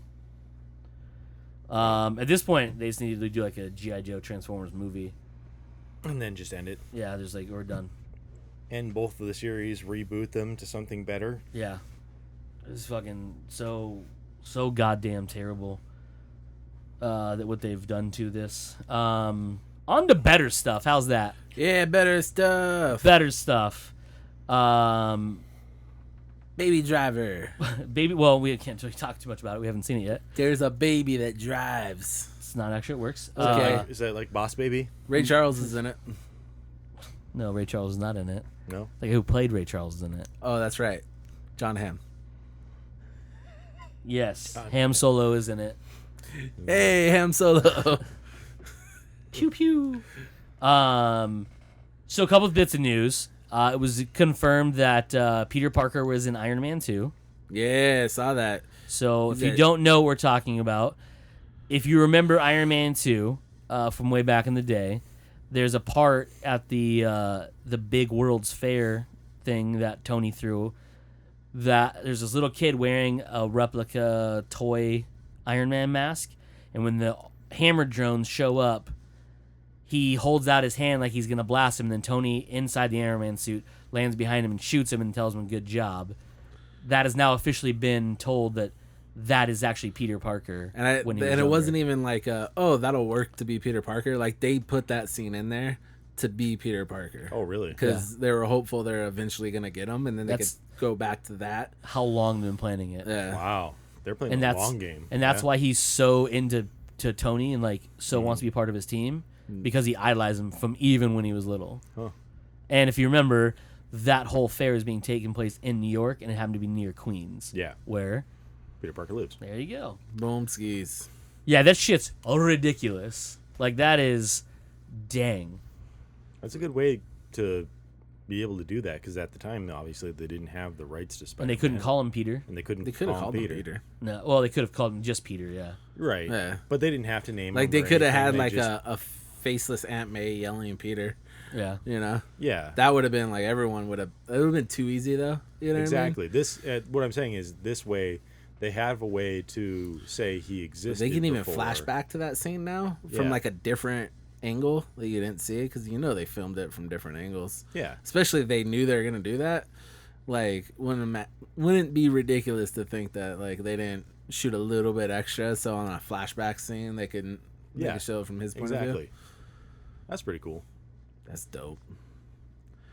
S3: At this point, they just needed to do like a G.I. Joe Transformers movie.
S2: And then just end it.
S3: Yeah, there's like, we're done.
S2: End both of the series, reboot them to something better.
S3: Yeah. It's fucking so goddamn terrible that what they've done to this. On to better stuff. How's that?
S1: Yeah, better stuff.
S3: Better stuff.
S1: Baby Driver.
S3: Baby. Well, we can't really talk too much about it. We haven't seen it yet.
S1: There's a baby that drives.
S3: It's not actually. It works.
S1: Okay.
S2: Is that like Boss Baby?
S1: Ray Charles is in it.
S3: No, Ray Charles is not in it.
S2: No.
S3: Like who played Ray Charles is in it?
S1: Oh, that's right. John Hamm.
S3: Yes, Ham Solo is in it.
S1: Hey, Ham Solo.
S3: Pew pew. So a couple of bits of news. It was confirmed that Peter Parker was in Iron Man 2.
S1: Yeah, saw that.
S3: So if you don't know what we're talking about, if you remember Iron Man 2 from way back in the day, there's a part at the big World's Fair thing that Tony threw that there's this little kid wearing a replica toy Iron Man mask, and when the hammer drones show up, he holds out his hand like he's going to blast him, and then Tony, inside the Iron Man suit, lands behind him and shoots him and tells him good job. That has now officially been told that is actually Peter Parker.
S1: And
S3: when he was
S1: it
S3: younger.
S1: wasn't even like, oh, that'll work to be Peter Parker. Like, they put that scene in there to be Peter Parker.
S2: Oh, really?
S1: Because they were hopeful they're eventually going to get him, and then they could go back to that.
S3: How long they've been planning it.
S1: Yeah.
S2: Wow. They're playing a long game.
S3: And that's why he's so into Tony and like wants to be part of his team, because he idolized him from even when he was little.
S2: Huh.
S3: And if you remember, that whole fair is being taken place in New York, and it happened to be near Queens.
S2: Yeah.
S3: Where
S2: Peter Parker lives.
S3: there you go.
S1: Boom skis.
S3: Yeah, that shit's ridiculous. Like, that is dang.
S2: That's a good way to be able to do that, because at the time, obviously, they didn't have the rights to Spider-Man.
S3: And they couldn't call him Peter.
S2: And they couldn't
S1: They could have
S2: call
S1: called
S2: him
S1: him
S2: Peter.
S1: Peter.
S3: No, well, they could have called him just Peter. Yeah.
S2: Right.
S1: Yeah.
S2: But they didn't have to name
S1: Like,
S2: him.
S1: they
S2: or
S1: could have
S2: anything.
S1: had,
S2: They
S1: like,
S2: just-
S1: a faceless Aunt May yelling Peter.
S3: Yeah.
S1: You know?
S2: Yeah.
S1: That would have been, like, everyone would have... It would have been too easy, though. You know what I mean?
S2: Exactly. This, what I'm saying is, this way, they have a way to say he existed.
S1: They can even
S2: before.
S1: flash back to that scene now from,
S2: Yeah.
S1: like, a different angle that you didn't see, because they filmed it from different angles.
S2: Yeah.
S1: Especially if they knew they were going to do that. Like, wouldn't it be ridiculous to think that, like, they didn't shoot a little bit extra, so on a flashback scene they could show it from his point of view?
S2: Exactly. That's pretty cool.
S1: That's dope.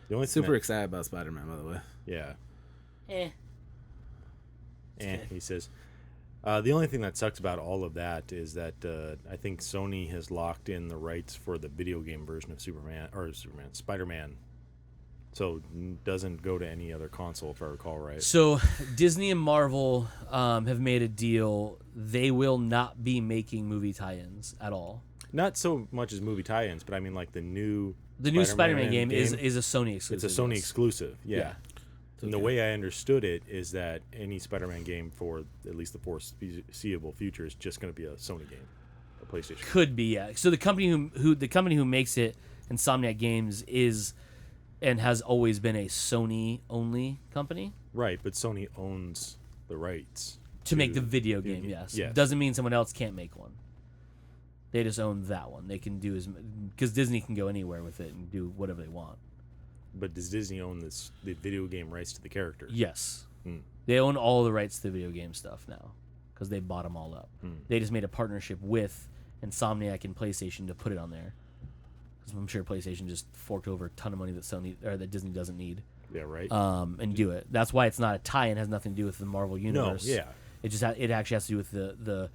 S2: The only thing
S1: Super
S2: that-
S1: excited about Spider-Man, by the way.
S2: Yeah.
S3: Eh.
S2: He says. The only thing that sucks about all of that is that I think Sony has locked in the rights for the video game version of Spider-Man. So doesn't go to any other console, if I recall right.
S3: So Disney and Marvel have made a deal. They will not be making movie tie-ins at all.
S2: Not so much as movie tie-ins, but I mean like the new
S3: Spider-Man game is a Sony exclusive.
S2: It's a Sony
S3: yes.
S2: exclusive, yeah.
S3: Yeah.
S2: And the way I understood it is that any Spider-Man game for at least the foreseeable future is just going to be a Sony game, a PlayStation.
S3: Could be, yeah. So the company who makes it, Insomniac Games, is and has always been a Sony only company.
S2: Right, but Sony owns the rights
S3: To make the video game, yes. Doesn't mean someone else can't make one. They just own that one. They can do because Disney can go anywhere with it and do whatever they want.
S2: But does Disney own the video game rights to the character?
S3: Yes. They own all the rights to the video game stuff now because they bought them all up. They just made a partnership with Insomniac and PlayStation to put it on there. Because I'm sure PlayStation just forked over a ton of money that Disney doesn't need.
S2: Yeah, right.
S3: And do it. That's why it's not a tie-in. It has nothing to do with the Marvel universe.
S2: No, yeah.
S3: It actually has to do with the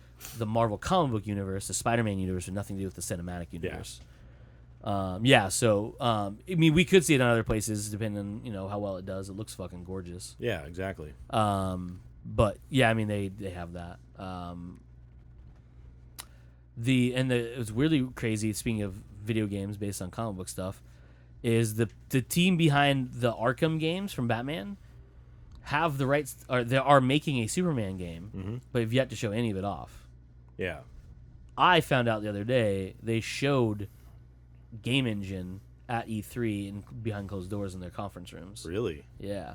S3: Marvel comic book universe, the Spider-Man universe, and nothing to do with the cinematic universe. So I mean, we could see it in other places depending on how well it does. It looks fucking gorgeous.
S2: Yeah, exactly.
S3: But yeah, I mean they have that. It was really crazy. Speaking of video games based on comic book stuff, is the team behind the Arkham games from Batman have the rights, or they are making a Superman game, but have yet to show any of it off.
S2: Yeah.
S3: I found out the other day they showed Game Engine at E3 and behind closed doors in their conference rooms.
S2: Really?
S3: Yeah.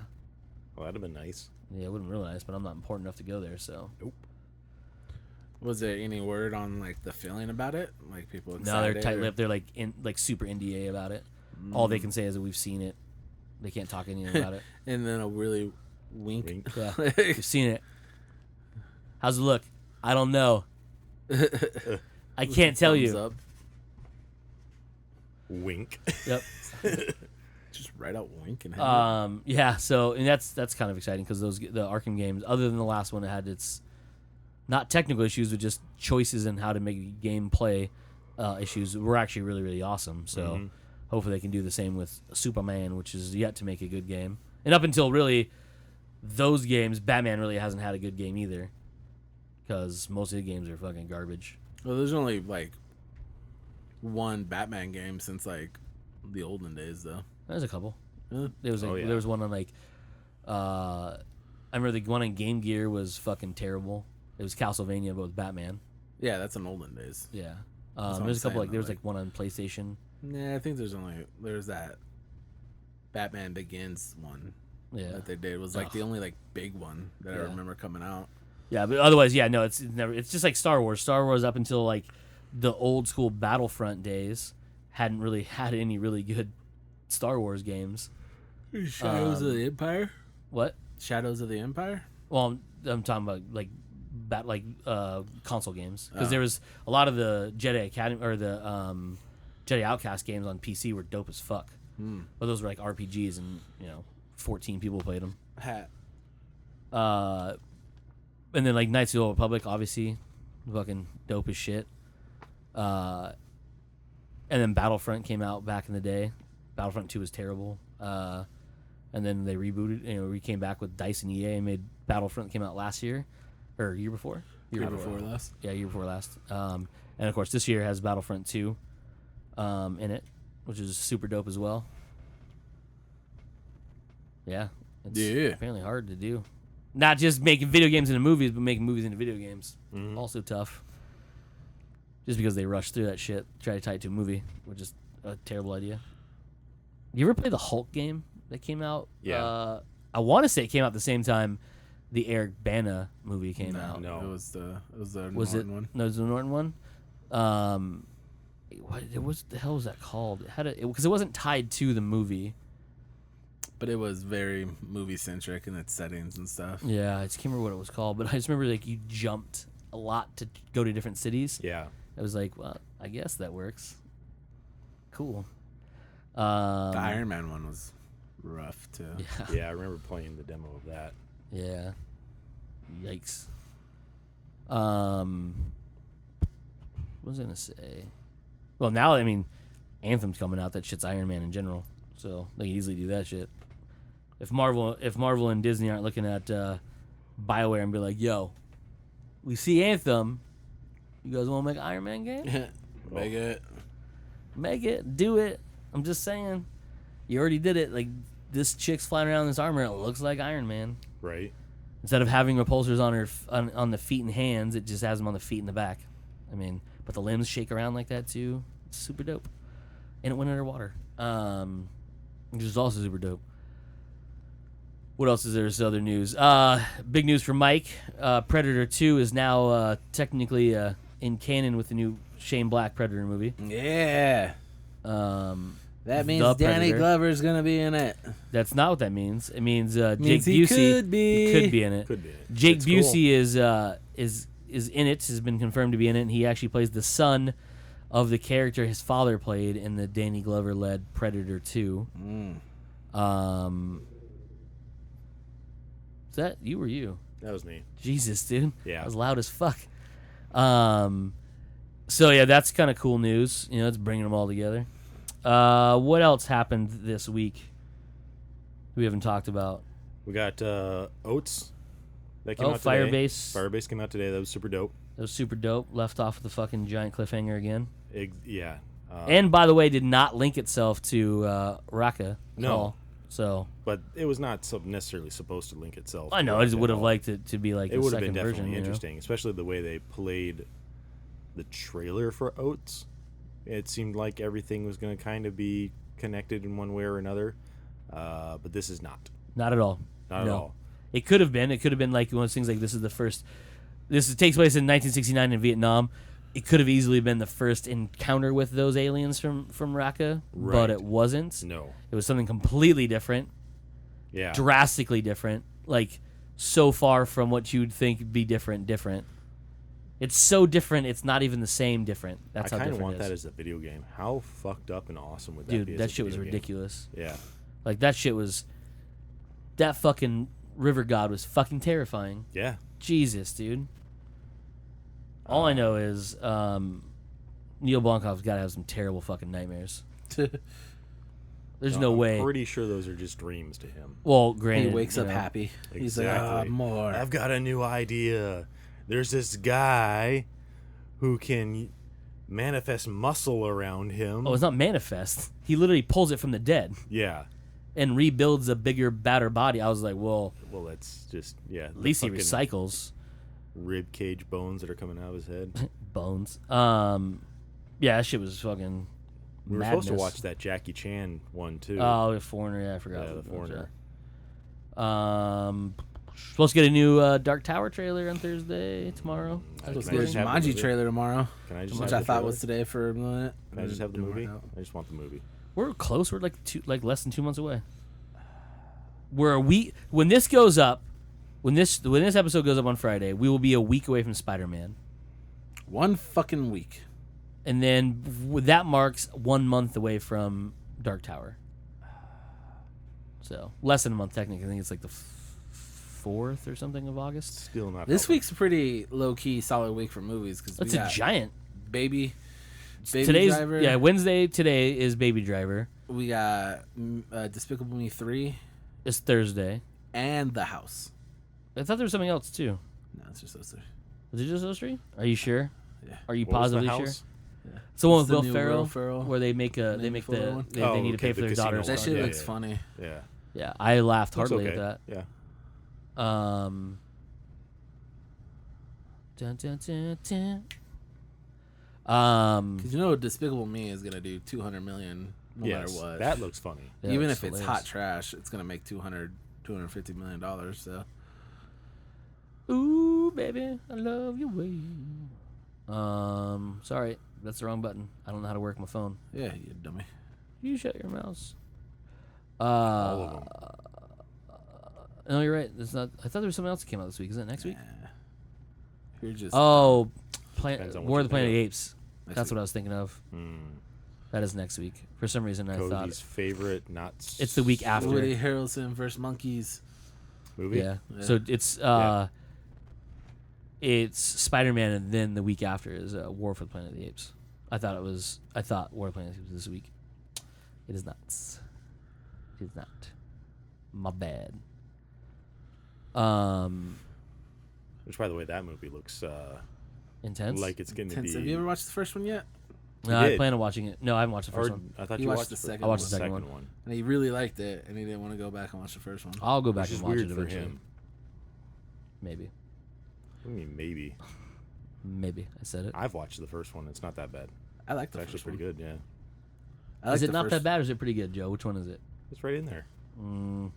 S2: Well, that'd have been nice.
S3: Yeah, it wouldn't be really nice, but I'm not important enough to go there, so.
S2: Nope.
S1: Was there any word on like the feeling about it? Like people excited?
S3: No, they're tight-lipped. They're like super NDA about it. All they can say is that we've seen it. They can't talk anything about it.
S1: And then a really wink.
S3: Yeah, we've seen it. How's it look? I don't know. I can't tell you.
S1: Up.
S2: Wink.
S3: Yep.
S1: Just right out wink and
S3: yeah. So and that's kind of exciting because the Arkham games, other than the last one, that had its not technical issues, but just choices in how to make gameplay issues, were actually really really awesome. So hopefully they can do the same with Superman, which is yet to make a good game. And up until really those games, Batman really hasn't had a good game either, because most of the games are fucking garbage.
S1: Well, there's only like one Batman game since like the olden days, though.
S3: There's a couple.
S1: Yeah.
S3: There was one on like I remember the one on Game Gear was fucking terrible. It was Castlevania but with Batman.
S1: Yeah, that's in olden days.
S3: Yeah.
S1: what
S3: There's a
S1: I'm
S3: couple
S1: saying,
S3: there was
S1: like-
S3: like one on PlayStation.
S1: Yeah, I think there's that Batman Begins one
S3: Yeah.
S1: that they did. It was like the only like big one that I
S3: Yeah.
S1: remember coming out.
S3: Yeah, but otherwise, yeah, no, it's never. It's just like Star Wars. Star Wars up until like the old school Battlefront days hadn't really had any really good Star Wars games.
S1: Shadows of the Empire?
S3: What?
S1: Shadows of the Empire?
S3: Well, I'm talking about like console games, because
S1: Oh.
S3: there was a lot of the Jedi Academy or the Jedi Outcast games on PC were dope as fuck. But those were like RPGs, and 14 people played them.
S1: Hat.
S3: And then like Knights of the Old Republic, obviously, fucking dope as shit. And then Battlefront came out back in the day. Battlefront 2 was terrible. And then they rebooted. We came back with DICE and EA and made Battlefront. Came out last year or year before.
S1: Year before last.
S3: Yeah, year before last. And of course, this year has Battlefront 2 in it, which is super dope as well. Yeah, it's apparently hard to do. Not just making video games into movies, but making movies into video games. Also tough. Just because they rush through that shit, try to tie it to a movie, which is a terrible idea. You ever play the Hulk game that came out?
S2: Yeah.
S3: I want to say it came out at the same time the Eric Bana movie came out.
S1: It was the
S3: Was it?
S1: Norton one.
S3: No, it was the Norton one. What the hell was that called? Because it wasn't tied to the movie.
S1: But it was very movie centric in its settings and stuff.
S3: Yeah, I just can't remember what it was called, but I just remember like you jumped a lot to go to different cities.
S2: Yeah.
S3: I was like, well, I guess that works. Cool.
S1: The Iron Man one was rough too.
S3: Yeah.
S2: Yeah, I remember playing the demo of that.
S3: Yeah. Yikes. What was I gonna say? Well, now I mean, Anthem's coming out. That shit's Iron Man in general, so they can easily do that shit. If Marvel and Disney aren't looking at BioWare and be like, "Yo, we see Anthem. You guys want to make an Iron Man game? Make it, do it." I'm just saying, you already did it. Like, this chick's flying around in this armor. It looks like Iron Man.
S2: Right.
S3: Instead of having repulsors on her on the feet and hands, it just has them on the feet and the back. I mean, but the limbs shake around like that too. It's super dope, and it went underwater, which is also super dope. What else is there? This other news. Big news for Mike. Predator 2 is now technically in canon with the new Shane Black Predator movie.
S1: Yeah. That means Danny
S3: Predator.
S1: Glover's gonna be in it.
S3: That's not what that means. It means Jake
S1: he
S3: Busey
S1: could be.
S3: he could be in it.
S2: Could be in it.
S3: Jake
S2: It's
S3: Busey
S2: cool.
S3: is in it. Has been confirmed to be in it. And he actually plays the son of the character his father played in the Danny Glover led Predator 2. Is that you or you?
S2: That was me.
S3: Jesus, dude.
S2: Yeah.
S3: That was loud as fuck. So yeah, that's kind of cool news. You know, it's bringing them all together. What else happened this week we haven't talked about?
S2: We got Oats that came out today.
S3: Firebase.
S2: Firebase came out today. That was super dope.
S3: That was super dope. Left off with the fucking giant cliffhanger again.
S2: Yeah.
S3: And by the way, did not link itself to Raqqa at all. So
S2: But it was not necessarily supposed to link itself.
S3: I know. I just would have liked it to be like
S2: It
S3: the
S2: would have
S3: second
S2: been
S3: version.
S2: definitely
S3: You know?
S2: interesting, especially the way they played the trailer for Oats. It seemed like everything was going to kind of be connected in one way or another, but this is not.
S3: Not at all.
S2: Not at all.
S3: It could have been. It could have been like one of those things like this is the first. Takes place in 1969 in Vietnam. It could have easily been the first encounter with those aliens from Raqqa,
S2: Right.
S3: but it wasn't.
S2: No.
S3: It was something completely different,
S2: Yeah.
S3: drastically different, like so far from what you'd think would be different. It's so different, it's not even the same different. That's
S2: I
S3: how
S2: kind of
S3: different
S2: want
S3: it
S2: that
S3: is.
S2: as a video game. How fucked up and awesome would that be?
S3: Dude,
S2: as
S3: that
S2: a
S3: shit was
S2: video game?
S3: ridiculous.
S2: Yeah.
S3: Like, that shit was... That fucking river god was fucking terrifying.
S2: Yeah.
S3: Jesus, dude. All I know is Neil Blomkamp's got to have some terrible fucking nightmares. There's no way.
S2: I'm pretty sure those are just dreams to him.
S3: Well,
S1: He
S3: granted,
S1: wakes
S3: you
S1: up
S3: know,
S1: happy. He's
S2: Exactly.
S1: like, more.
S2: I've got a new idea. There's this guy who can manifest muscle around him.
S3: Oh, it's not manifest. He literally pulls it from the dead
S2: Yeah.
S3: and rebuilds a bigger, badder body. I was like, well,
S2: Well, that's just, yeah.
S3: at least he recycles
S2: Rib cage bones that are coming out of his head.
S3: bones. Yeah, that shit was fucking
S2: We were
S3: madness.
S2: supposed to watch that Jackie Chan one, too.
S3: Oh, the Foreigner. Yeah, I forgot.
S2: Yeah, the Foreigner.
S3: Supposed to get a new Dark Tower trailer on Thursday, tomorrow.
S1: Supposed
S2: Can
S1: to
S2: I
S1: get
S2: just
S1: a
S2: have the
S1: Jumanji
S2: movie?
S1: trailer tomorrow,
S2: Can I just
S1: which
S2: have
S1: I
S2: the
S1: thought
S2: trailer?
S1: was today for a minute.
S2: Can I just have the
S1: Didn't
S2: movie?
S1: work out.
S2: I just want the movie.
S3: We're close. We're like less than 2 months away. We're a week when this goes up. When this episode goes up on Friday, we will be a week away from Spider-Man,
S1: One fucking week.
S3: and then that marks 1 month away from Dark Tower. So less than a month technically. I think it's like the 4th or something of August.
S2: Still not.
S1: This
S2: helping.
S1: week's a pretty low key, solid week for movies because
S3: That's
S1: we
S3: a
S1: got
S3: giant.
S1: Baby
S3: Today's
S1: Driver.
S3: Wednesday. Today is Baby Driver.
S1: We got Despicable Me 3
S3: It's Thursday.
S1: and The House.
S3: I thought there was something else too.
S1: No, it's just those three.
S3: Was it just those three? Are you sure?
S1: Yeah.
S3: Are you
S2: What was The
S3: positively sure?
S2: House?
S3: It's the one
S1: It's
S3: with
S1: the
S3: Will
S1: new
S3: Ferrell,
S1: Will Ferrell.
S3: where they make
S1: Maybe
S3: they
S1: Fuller one?
S3: they need to
S2: okay,
S3: pay for
S2: the
S3: their
S2: casino
S3: daughter's
S2: one.
S1: That shit
S2: Yeah,
S1: looks
S2: yeah.
S1: funny.
S2: Yeah.
S3: Yeah, I laughed
S2: Looks
S3: heartily
S2: okay.
S3: at
S2: Yeah.
S3: that. Dun, dun, dun, dun.
S1: Because you know Despicable Me is gonna do 200 million no
S2: Yes.
S1: matter what.
S2: That looks funny.
S3: Yeah,
S1: Even
S3: it's
S1: if it's
S3: hilarious.
S1: hot trash, it's gonna make $250 million. So
S3: Ooh, baby, I love your way. Sorry, that's the wrong button. I don't know how to work my phone.
S1: yeah, you dummy.
S3: You shut your mouse.
S2: All of them.
S3: No, you're right. There's not. I thought there was something else that came out this week. Is that next week?
S1: You're just
S3: Oh,
S2: Depends on what
S3: War of
S2: you
S3: the Planet of
S2: think
S3: the Apes.
S1: Next
S3: That's
S1: week.
S3: what I was thinking of.
S2: Hmm.
S3: That is next week. For some reason, I thought
S2: Cody's favorite, not
S3: it's the week after.
S1: Woody Harrelson versus monkeys.
S2: movie.
S3: Yeah.
S1: Yeah.
S3: So it's it's Spider-Man, and then the week after is War for the Planet of the Apes. I thought War for the Planet of the Apes was this week. It is not. It is not. My bad.
S2: Which, by the way, that movie looks
S3: Intense.
S2: like it's going to be.
S1: Have you ever watched the first one yet?
S3: No, I plan on watching it. No, I haven't watched the first one.
S2: I thought
S1: He
S2: you
S1: watched
S2: watched
S1: the
S2: the
S1: second
S3: I watched
S1: one.
S3: the second one.
S1: And he really liked it, and he didn't want to go back and watch the first one.
S3: I'll go back
S2: Which is
S3: and watch
S2: weird
S3: it
S2: for
S3: eventually.
S2: him.
S3: Maybe.
S2: I mean, maybe.
S3: Maybe. I said it.
S2: I've watched the first one. It's not that bad.
S1: I like
S2: It's
S1: the
S2: actually
S1: first
S2: pretty
S1: one.
S2: good, yeah.
S1: I like
S3: Is it
S1: the
S3: not
S1: first-
S3: that bad or is it pretty good, Joe? Which one is it?
S2: It's right in there.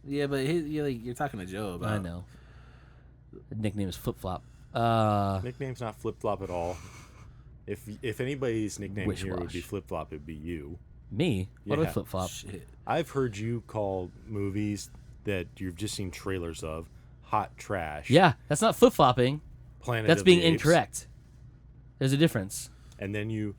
S1: Yeah, but you're talking to Joe about.
S3: I know. The nickname is Flip Flop.
S2: Nickname's not Flip Flop at all. If anybody's nickname here would be
S3: Wish-wash.
S2: Flip Flop, it'd be you.
S3: Me? What do I
S2: Yeah.
S3: flip flop?
S1: Shit.
S2: I've heard you call movies that you've just seen trailers of hot trash.
S3: Yeah, that's not flip flopping.
S2: Planet
S3: That's
S2: of
S3: being
S2: the Apes,
S3: incorrect. There's a difference.
S2: And then you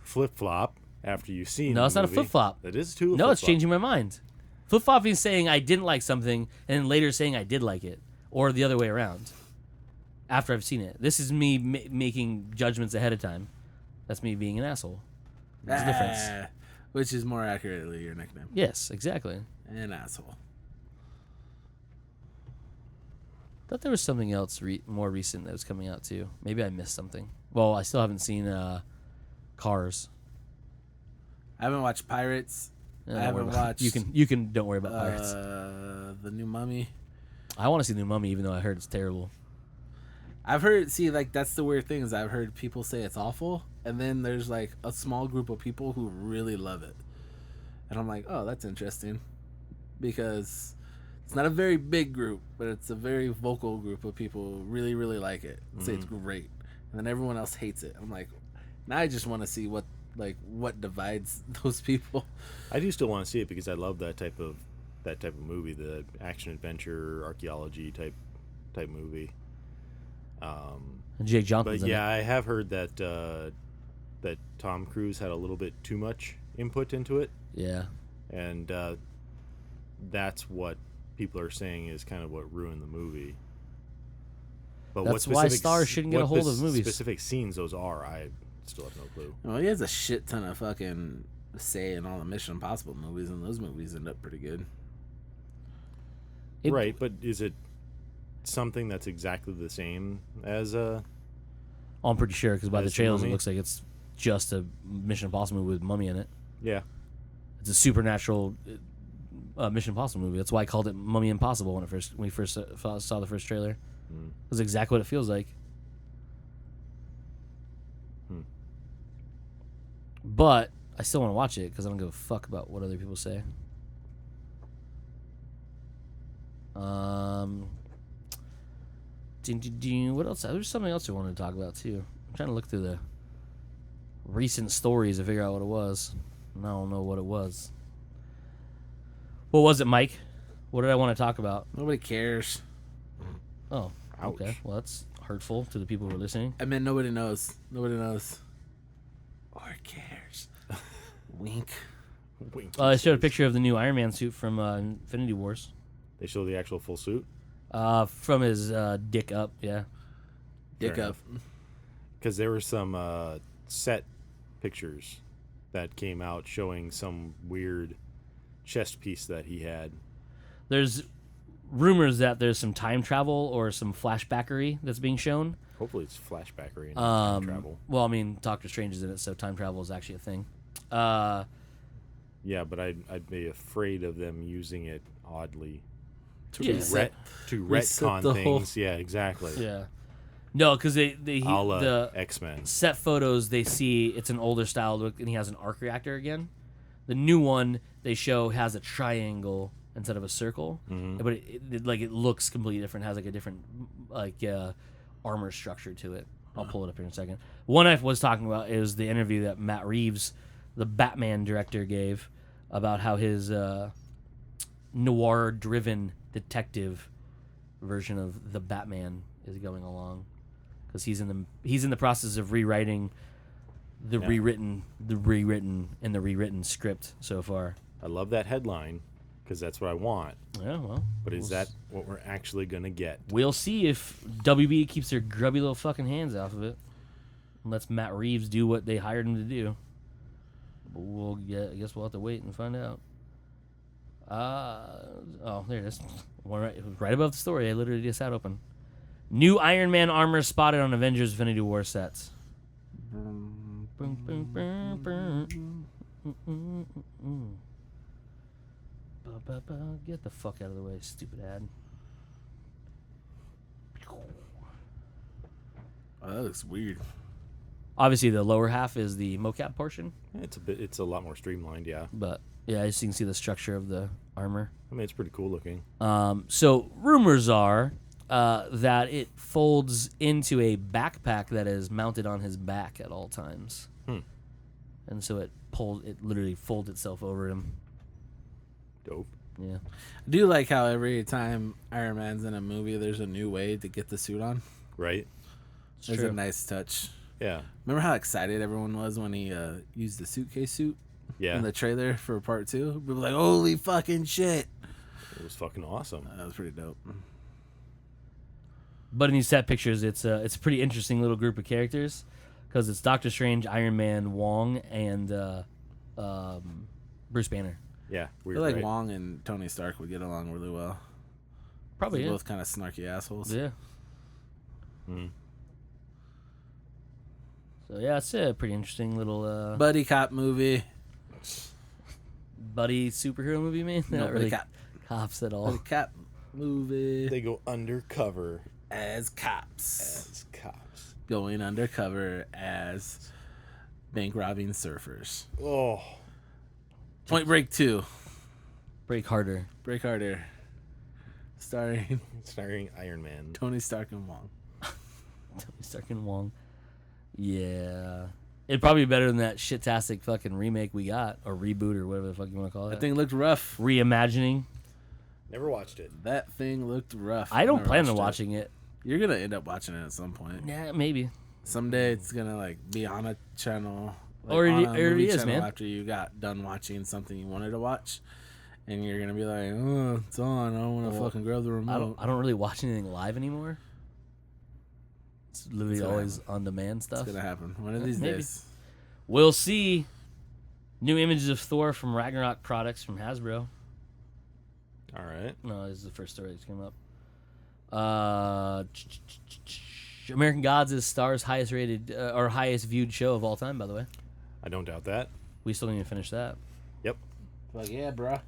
S2: flip flop after you've seen.
S3: No,
S2: the
S3: it's not a
S2: movie.
S3: flip-flop.
S2: That is too.
S3: No, it's changing my mind. Flip flopping is saying I didn't like something and then later saying I did like it, or the other way around. After I've seen it, this is me making judgments ahead of time. That's me being an asshole. There's a difference.
S1: Which is more accurately your nickname.
S3: Yes, exactly.
S1: An asshole.
S3: Thought there was something else more recent that was coming out too. Maybe I missed something. Well, I still haven't seen Cars.
S1: I haven't watched Pirates.
S3: Don't
S1: I haven't
S3: worry about-
S1: watched.
S3: You can don't worry about Pirates.
S1: The new Mummy.
S3: I want to see the Mummy, even though I heard it's terrible.
S1: I've heard. See, like that's the weird thing is I've heard people say it's awful, and then there's like a small group of people who really love it, and I'm like, oh, that's interesting, because it's not a very big group, but it's a very vocal group of people who really, really like it. And say it's great, and then everyone else hates it. I'm like, now I just want to see what divides those people.
S2: I do still want to see it because I love that type of movie, the action adventure archaeology type movie.
S3: And Jake Johnson's
S2: But
S3: in
S2: yeah,
S3: it.
S2: I have heard that that Tom Cruise had a little bit too much input into it,
S3: Yeah.
S2: and that's what people are saying is kind of what ruined the movie. But
S3: That's why stars shouldn't get a hold of movies.
S2: Specific scenes those are, I still have no clue.
S1: Well, he has a shit ton of fucking say in all the Mission Impossible movies, and those movies end up pretty good.
S2: Right, but is it something that's exactly the same as
S3: I'm pretty sure because by the
S2: As the
S3: trailers it
S2: Mummy?
S3: looks like it's just a Mission Impossible movie with Mummy in it.
S2: yeah.
S3: It's a supernatural Mission Impossible movie. That's why I called it Mummy Impossible when we first saw the first trailer. That's exactly what it feels like. But I still want to watch it because I don't give a fuck about what other people say. What else? There's something else I wanted to talk about too. I'm trying to look through the recent stories to figure out what it was. And I don't know what it was. What was it, Mike? What did I want to talk about?
S1: Nobody cares.
S3: Oh,
S2: Ouch.
S3: okay. Well, that's hurtful to the people who are listening.
S1: I mean, nobody knows. Nobody knows. Or cares. Wink.
S2: Wink.
S3: I showed a picture of the new Iron Man suit from Infinity Wars.
S2: They show the actual full suit.
S3: From his dick up, yeah.
S1: Dick
S2: Fair
S1: up.
S2: Because there were some set pictures that came out showing some weird chest piece that he had.
S3: There's rumors that there's some time travel or some flashbackery that's being shown.
S2: Hopefully it's flashbackery and not time travel.
S3: Well, I mean, Doctor Strange is in it, so time travel is actually a thing.
S2: Yeah, but I'd be afraid of them using it oddly to
S3: Yeah.
S2: to
S1: Reset
S2: retcon
S1: the whole-
S2: things. Yeah, exactly.
S3: Yeah. No, because
S2: A la
S3: the
S2: X-Men.
S3: set photos they see it's an older style look and he has an arc reactor again. The new one they show has a triangle instead of a circle, but it looks completely different. Has like a different armor structure to it. I'll pull it up here in a second. One I was talking about is the interview that Matt Reeves, the Batman director, gave about how his noir-driven detective version of the Batman is going along, because he's in the process of rewriting the rewritten script so far.
S2: I love that headline because that's what I want.
S3: Yeah, well.
S2: But is that what we're actually going to get?
S3: We'll see if WB keeps their grubby little fucking hands off of it. And lets Matt Reeves do what they hired him to do. I guess we'll have to wait and find out. There it is. Right above the story. I literally just had open. New Iron Man armor spotted on Avengers Infinity War sets. Get the fuck out of the way, stupid ad.
S1: Oh, that looks weird.
S3: Obviously, the lower half is the mocap portion.
S2: It's a lot more streamlined, yeah.
S3: But yeah, as you can see the structure of the armor.
S2: I mean, it's pretty cool looking.
S3: So rumors are that it folds into a backpack that is mounted on his back at all times. And so it literally folds itself over him.
S2: Dope.
S3: Yeah.
S1: I do like how every time Iron Man's in a movie, there's a new way to get the suit on.
S2: Right?
S1: It's a nice touch.
S2: Yeah.
S1: Remember how excited everyone was when he used the suitcase suit in the trailer for part 2? People were like, holy fucking shit.
S2: It was fucking awesome.
S1: That was pretty dope.
S3: But in these set pictures, it's a pretty interesting little group of characters because it's Doctor Strange, Iron Man, Wong, and Bruce Banner.
S2: Yeah,
S1: I feel like Wong and Tony Stark would get along really well.
S3: Probably,
S1: They're both kind of snarky assholes.
S3: Yeah. So yeah, it's a pretty interesting little
S1: buddy cop movie.
S3: Buddy superhero movie, man.
S1: No,
S3: Not really
S1: cop.
S3: cops at all.
S1: Buddy cop movie.
S2: They go undercover
S1: as cops. Going undercover as bank robbing surfers.
S2: Oh.
S1: Point Break 2.
S3: Break Harder.
S1: Break Harder. Starring
S2: Iron Man.
S1: Tony Stark and Wong.
S3: Tony Stark and Wong. Yeah. It'd probably be better than that shit-tastic fucking remake we got, or reboot, or whatever the fuck you want to call it.
S1: That thing looked rough.
S3: Reimagining.
S2: Never watched it.
S1: That thing looked rough.
S3: I don't plan on watching it.
S1: You're gonna end up watching it at some point.
S3: Yeah, maybe.
S1: Someday it's gonna like be on a channel. Like,
S3: or
S1: on a movie
S3: it is,
S1: channel
S3: man.
S1: After you got done watching something you wanted to watch, and you're gonna be like, "Oh, it's on. I don't want to fucking grab the remote."
S3: I don't really watch anything live anymore. It's literally always on-demand stuff.
S1: It's gonna happen one of these days.
S3: We'll see. New images of Thor from Ragnarok products from Hasbro.
S2: All right.
S3: No, this is the first story that came up. American Gods is Star's highest rated or highest viewed show of all time, by the way.
S2: I don't doubt that.
S3: We still need to finish that.
S2: Yep.
S1: Fuck yeah, bro.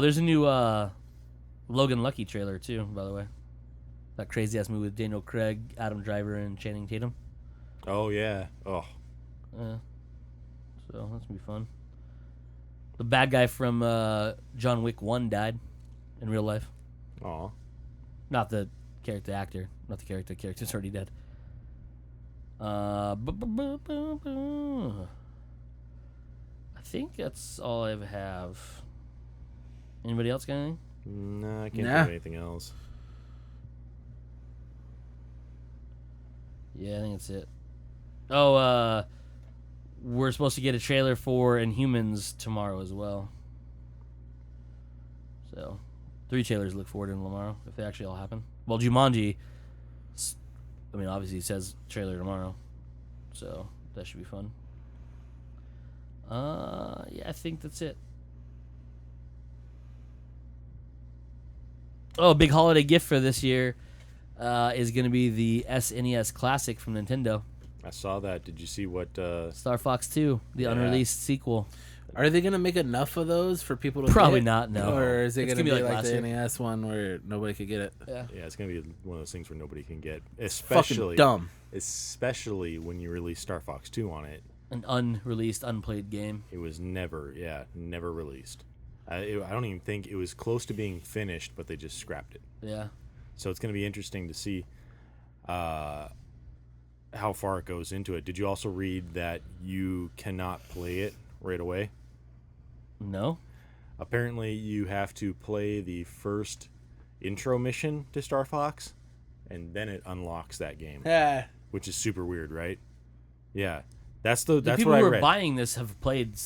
S3: There's a new Logan Lucky trailer too, by the way. That crazy ass movie with Daniel Craig, Adam Driver, and Channing Tatum.
S2: Oh yeah. Oh.
S3: Yeah. So that's gonna be fun. The bad guy from John Wick 1 died in real life.
S2: Aw.
S3: Not the actor. Not the character. The character's already dead. I think that's all I have. Anybody else got anything?
S2: No, I can't think of anything else.
S3: Yeah, I think that's it. Oh, we're supposed to get a trailer for Inhumans tomorrow as well. So, 3 trailers to look forward to tomorrow, if they actually all happen. Well, Jumanji, I mean, obviously it says trailer tomorrow. So, that should be fun. Yeah, I think that's it. Oh, a big holiday gift for this year is going to be the SNES Classic from Nintendo.
S2: I saw that. Did you see what?
S3: Star Fox 2, the unreleased sequel.
S1: Are they gonna make enough of those for people to
S3: Probably
S1: get?
S3: not, no.
S1: Or is it gonna be like
S3: last
S1: the
S3: year.
S1: NES one where nobody could get it?
S3: Yeah.
S2: Yeah, it's gonna be one of those things where nobody can get,
S1: Fucking
S2: especially
S1: dumb.
S2: Especially when you release Star Fox 2 on it.
S3: An unreleased, unplayed game.
S2: It was never released. I don't even think it was close to being finished, but they just scrapped it.
S3: Yeah.
S2: So it's going to be interesting to see how far it goes into it. Did you also read that you cannot play it right away?
S3: No.
S2: Apparently, you have to play the first intro mission to Star Fox, and then it unlocks that game, which is super weird, right? Yeah, that's
S3: The
S2: that's
S3: people
S2: what I
S3: who are
S2: read.
S3: buying this have played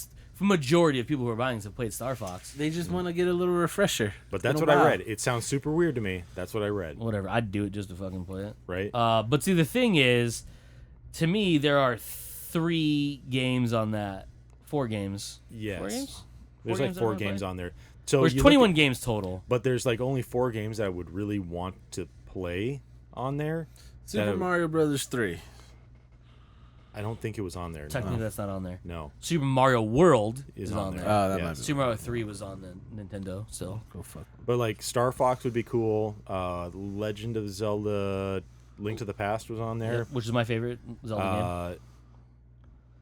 S3: majority of people who are buying this have played Star Fox.
S1: They just want to get a little refresher.
S2: But that's what I read. It sounds super weird to me. That's what I read.
S3: Whatever, I'd do it just to fucking play it.
S2: Right?
S3: But see, the thing is, to me, there are 3 games on that. 4 games.
S2: Yes.
S3: 4 games?
S2: There's
S3: 4
S2: like 4 games on there. So
S3: There's 21 games total.
S2: But there's like only 4 games that I would really want to play on there.
S1: Super Mario Brothers 3.
S2: I don't think it was on there.
S3: Technically, that's not on there.
S2: No.
S3: Super Mario World is on there.
S1: Oh, that
S2: Yeah.
S1: might be.
S3: Super Mario 3 was on the Nintendo, so.
S1: Go fuck.
S2: But like Star Fox would be cool. Legend of Zelda Link to the Past was on there.
S3: Yeah, which is my favorite Zelda game.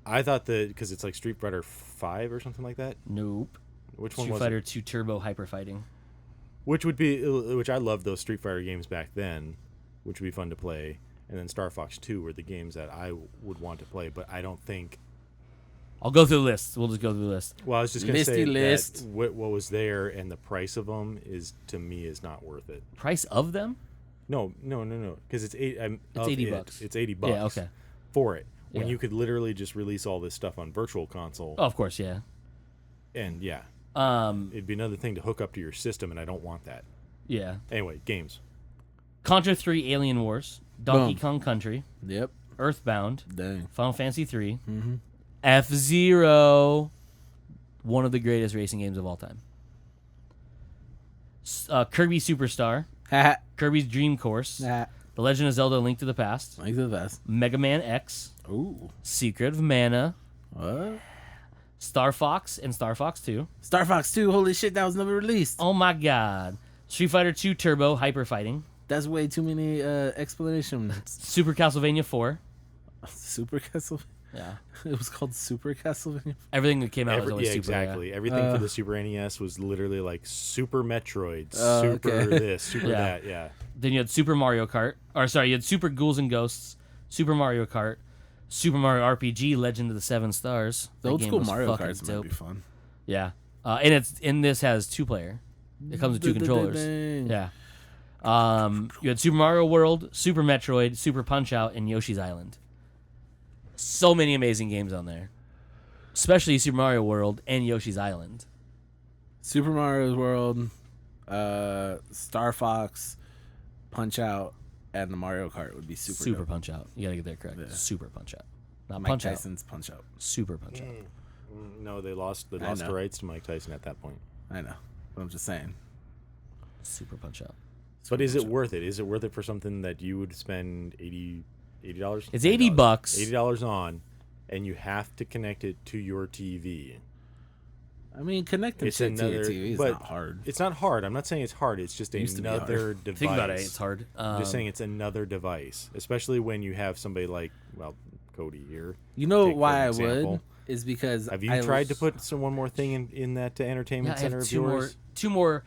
S2: I thought that because it's like Street Fighter 5 or something like that.
S3: Nope.
S2: Which one
S3: Street
S2: was
S3: Fighter
S2: it?
S3: 2 Turbo Hyper Fighting.
S2: Which I loved those Street Fighter games back then, which would be fun to play. And then Star Fox 2 were the games that I would want to play, but I don't think.
S3: I'll go through the list. We'll just go through the list.
S2: Well, I was just going to
S1: Listy
S2: say
S1: list.
S2: that what was there and the price of them is to me is not worth it.
S3: Price of them?
S2: No, because it's $80. It's $80.
S3: Yeah, okay.
S2: For it, when
S3: Yeah.
S2: you could literally just release all this stuff on Virtual Console,
S3: Oh, of course, yeah.
S2: and yeah,
S3: Um,
S2: it'd be another thing to hook up to your system, and I don't want that.
S3: yeah.
S2: Anyway, games.
S3: Contra 3 Alien Wars, Donkey
S1: Boom.
S3: Kong Country,
S1: Yep.
S3: Earthbound,
S1: Dang.
S3: Final Fantasy 3,
S1: Mm-hmm.
S3: F-Zero, one of the greatest racing games of all time. Kirby Superstar,
S1: Ha
S3: Kirby's Dream Course,
S1: ha.
S3: The Legend of Zelda: Link to the Past,
S1: Like the best.
S3: Mega Man X,
S1: Ooh.
S3: Secret of Mana,
S1: What?
S3: Star Fox, and Star Fox 2.
S1: Star Fox 2. Holy shit, that was never released.
S3: Oh my god. Street Fighter 2 Turbo Hyper Fighting,
S1: That's way too many explanations.
S3: Super Castlevania 4.
S1: Super Castlevania.
S3: Yeah.
S1: It was called Super Castlevania.
S3: Everything that came out was always
S2: Yeah,
S3: super.
S2: exactly. Everything for the Super NES was literally like Super Metroid, Super
S1: okay.
S2: this, Super
S3: Yeah.
S2: that. Yeah.
S3: Then you had Super Mario Kart. Or sorry, you had Super Ghouls and Ghosts, Super Mario Kart, Super Mario RPG, Legend of the Seven Stars.
S1: The
S3: That
S1: old
S3: game
S1: school
S3: was
S1: Mario
S3: fucking
S1: Karts
S3: dope.
S1: might be fun.
S3: Yeah. And this has 2-player. It comes with 2 controllers.
S1: Dang.
S3: Yeah. You had Super Mario World, Super Metroid, Super Punch Out, and Yoshi's Island. So many amazing games on there. Especially Super Mario World and Yoshi's Island.
S1: Super Mario World, Star Fox, Punch Out, and the Mario Kart would be super dope.
S3: Punch Out. You gotta get that correct.
S1: Yeah.
S3: Super Punch Out. Not
S1: Mike
S3: Punch
S1: Tyson's Punch Out.
S3: Out. Super Punch Out.
S2: No, they lost the
S1: know.
S2: rights to Mike Tyson at that point.
S1: I know. But I'm just saying.
S3: Super Punch Out.
S2: But is it worth it? Is it worth it for something that you would spend $80?
S3: It's $80.
S2: $80 on, and you have to connect it to your TV.
S1: I mean, connecting
S2: It's
S1: shit to your
S2: another-
S1: TV is
S2: but
S1: not hard.
S2: It's not hard. I'm not saying it's hard. It's just
S1: Used to be hard.
S2: another device.
S3: Think about it. It's hard.
S2: I'm just saying it's another device, especially when you have somebody like, well, Cody here.
S1: You know
S2: Take
S1: why I
S2: for example.
S1: would? Is because
S2: Have you
S1: I
S2: tried to put one more thing in that entertainment
S3: Yeah, I
S2: center
S3: have
S2: of
S3: two
S2: yours?
S3: more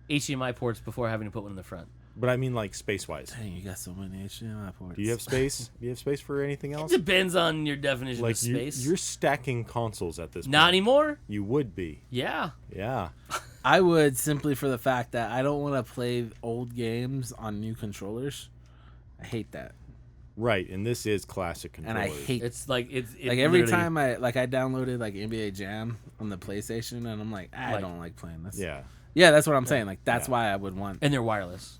S3: HDMI ports before having to put one in the front.
S2: But I mean, like space-wise.
S1: Dang, you got so many HDMI ports.
S2: Do you have space? Do you have space for anything else?
S3: Depends on your definition
S2: Like
S3: of space.
S2: you're stacking consoles at this point.
S3: Not anymore.
S2: You would be.
S3: Yeah.
S2: Yeah.
S1: I would simply for the fact that I don't want to play old games on new controllers. I hate that,
S2: Right, and this is classic
S1: and
S2: controllers.
S1: I hate
S3: It's like it's
S1: like every time I downloaded like NBA Jam on the PlayStation, and I'm like, I
S3: Like-
S1: don't like playing this.
S2: Yeah.
S1: Yeah, that's what I'm saying. Like that's
S2: Yeah.
S1: why I would want
S3: and they're wireless.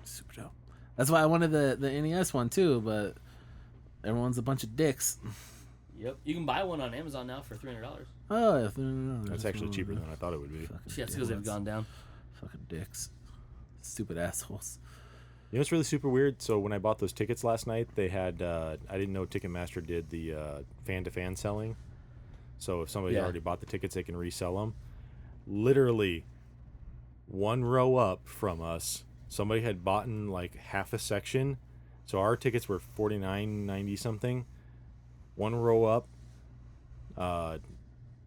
S1: super dope. That's why I wanted the NES one too, but everyone's a bunch of dicks.
S3: Yep. You can buy one on Amazon now for $300.
S1: Oh, yeah, no,
S2: That's actually cheaper than I thought it would be.
S3: Yeah, it's because they've gone down.
S1: Fucking dicks, stupid assholes.
S2: You know what's really super weird? So when I bought those tickets last night, they had I didn't know Ticketmaster did the fan-to-fan selling. So if somebody
S3: Yeah.
S2: already bought the tickets, they can resell them. Literally, one row up from us, somebody had bought in like half a section. So our tickets were $49.90 something. One row up,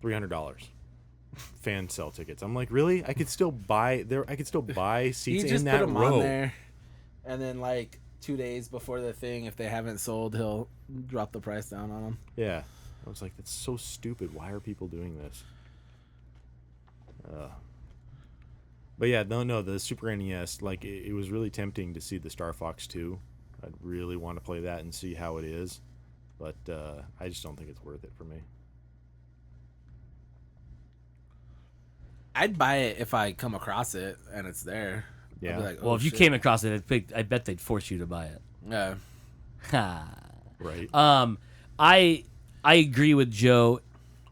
S2: $300. Fan sell tickets. I'm like, really? I could still buy there. I could still buy seats
S1: He
S2: in
S1: just put
S2: that
S1: them
S2: row.
S1: on there, and then like 2 days before the thing, if they haven't sold, he'll drop the price down on them.
S2: Yeah. I was like, that's so stupid. Why are people doing this? But yeah, no, the Super NES, like, it was really tempting to see the Star Fox 2. I'd really want to play that and see how it is. But I just don't think it's worth it for me.
S1: I'd buy it if I come across it and it's there.
S2: Yeah.
S1: I'd be like,
S3: Well,
S1: oh,
S3: if you
S1: shit.
S3: came across it, I bet they'd force you to buy it.
S1: Yeah.
S3: Ha.
S2: Right.
S3: I agree with Joe,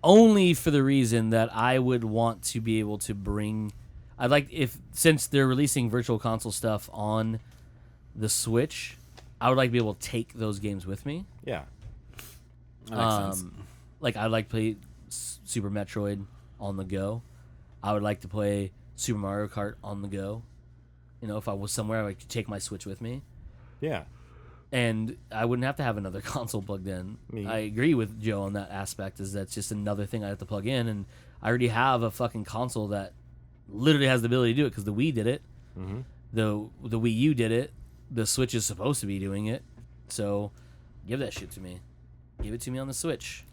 S3: only for the reason that I would want to be able to bring. I'd like since they're releasing Virtual Console stuff on the Switch, I would like to be able to take those games with me.
S2: Yeah.
S1: That makes sense.
S3: Like I'd like to play Super Metroid on the go. I would like to play Super Mario Kart on the go. You know, if I was somewhere, I could take my Switch with me.
S2: Yeah.
S3: And I wouldn't have to have another console plugged in. I agree with Joe on that aspect. Is that's just another thing I have to plug in, and I already have a fucking console that literally has the ability to do it because the Wii did it.
S2: Mm-hmm.
S3: The Wii U did it. The Switch is supposed to be doing it. So, give that shit to me. Give it to me on the Switch.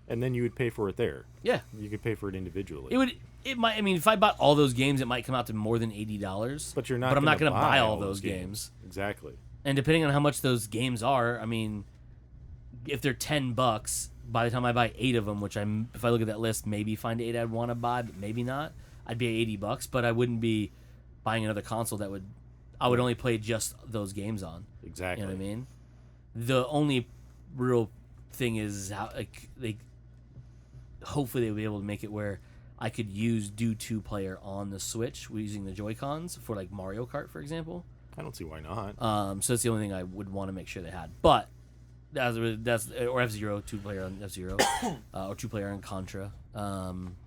S2: And then you would pay for it there.
S3: Yeah,
S2: You could pay for it individually.
S3: It might. I mean, if I bought all those games, it might come out to more than $80.
S2: But you're not.
S3: But I'm not
S2: going to
S3: buy all those games.
S2: Exactly.
S3: And depending on how much those games are, I mean, if they're $10, by the time I buy 8 of them, which if I look at that list, maybe find 8 I'd want to buy, but maybe not. I'd be at $80, but I wouldn't be buying another console I would only play just those games on.
S2: Exactly.
S3: You know what I mean? The only real thing is how hopefully they'll be able to make it where I could do 2-player on the Switch using the Joy-Cons for like Mario Kart, for example.
S2: I don't see why not.
S3: So that's the only thing I would want to make sure they had. But that's or F-Zero, 2-player on F-Zero, or 2-player on Contra,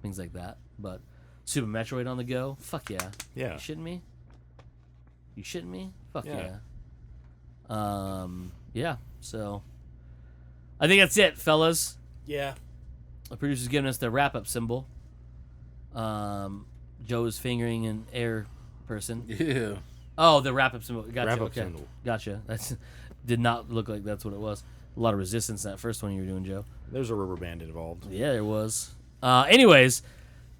S3: things like that. But Super Metroid on the go, fuck yeah.
S2: Yeah.
S3: You shitting me? You shitting me? Fuck
S2: Yeah.
S3: yeah. Yeah. So I think that's it, fellas.
S2: Yeah.
S3: The producer's giving us the wrap-up symbol. Joe is fingering an air person.
S1: Yeah.
S3: Oh, the wrap-up symbol. Gotcha.
S2: Wrap-up
S3: Okay.
S2: symbol.
S3: Gotcha. That's did not look like that's what it was. A lot of resistance in that first one you were doing, Joe.
S2: There's a rubber band involved.
S3: Yeah, there was. Anyways,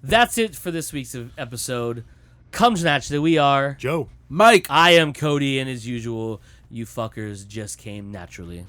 S3: that's it for this week's episode. Comes naturally. We are
S2: Joe.
S1: Mike.
S3: I am Cody, and as usual, you fuckers just came naturally.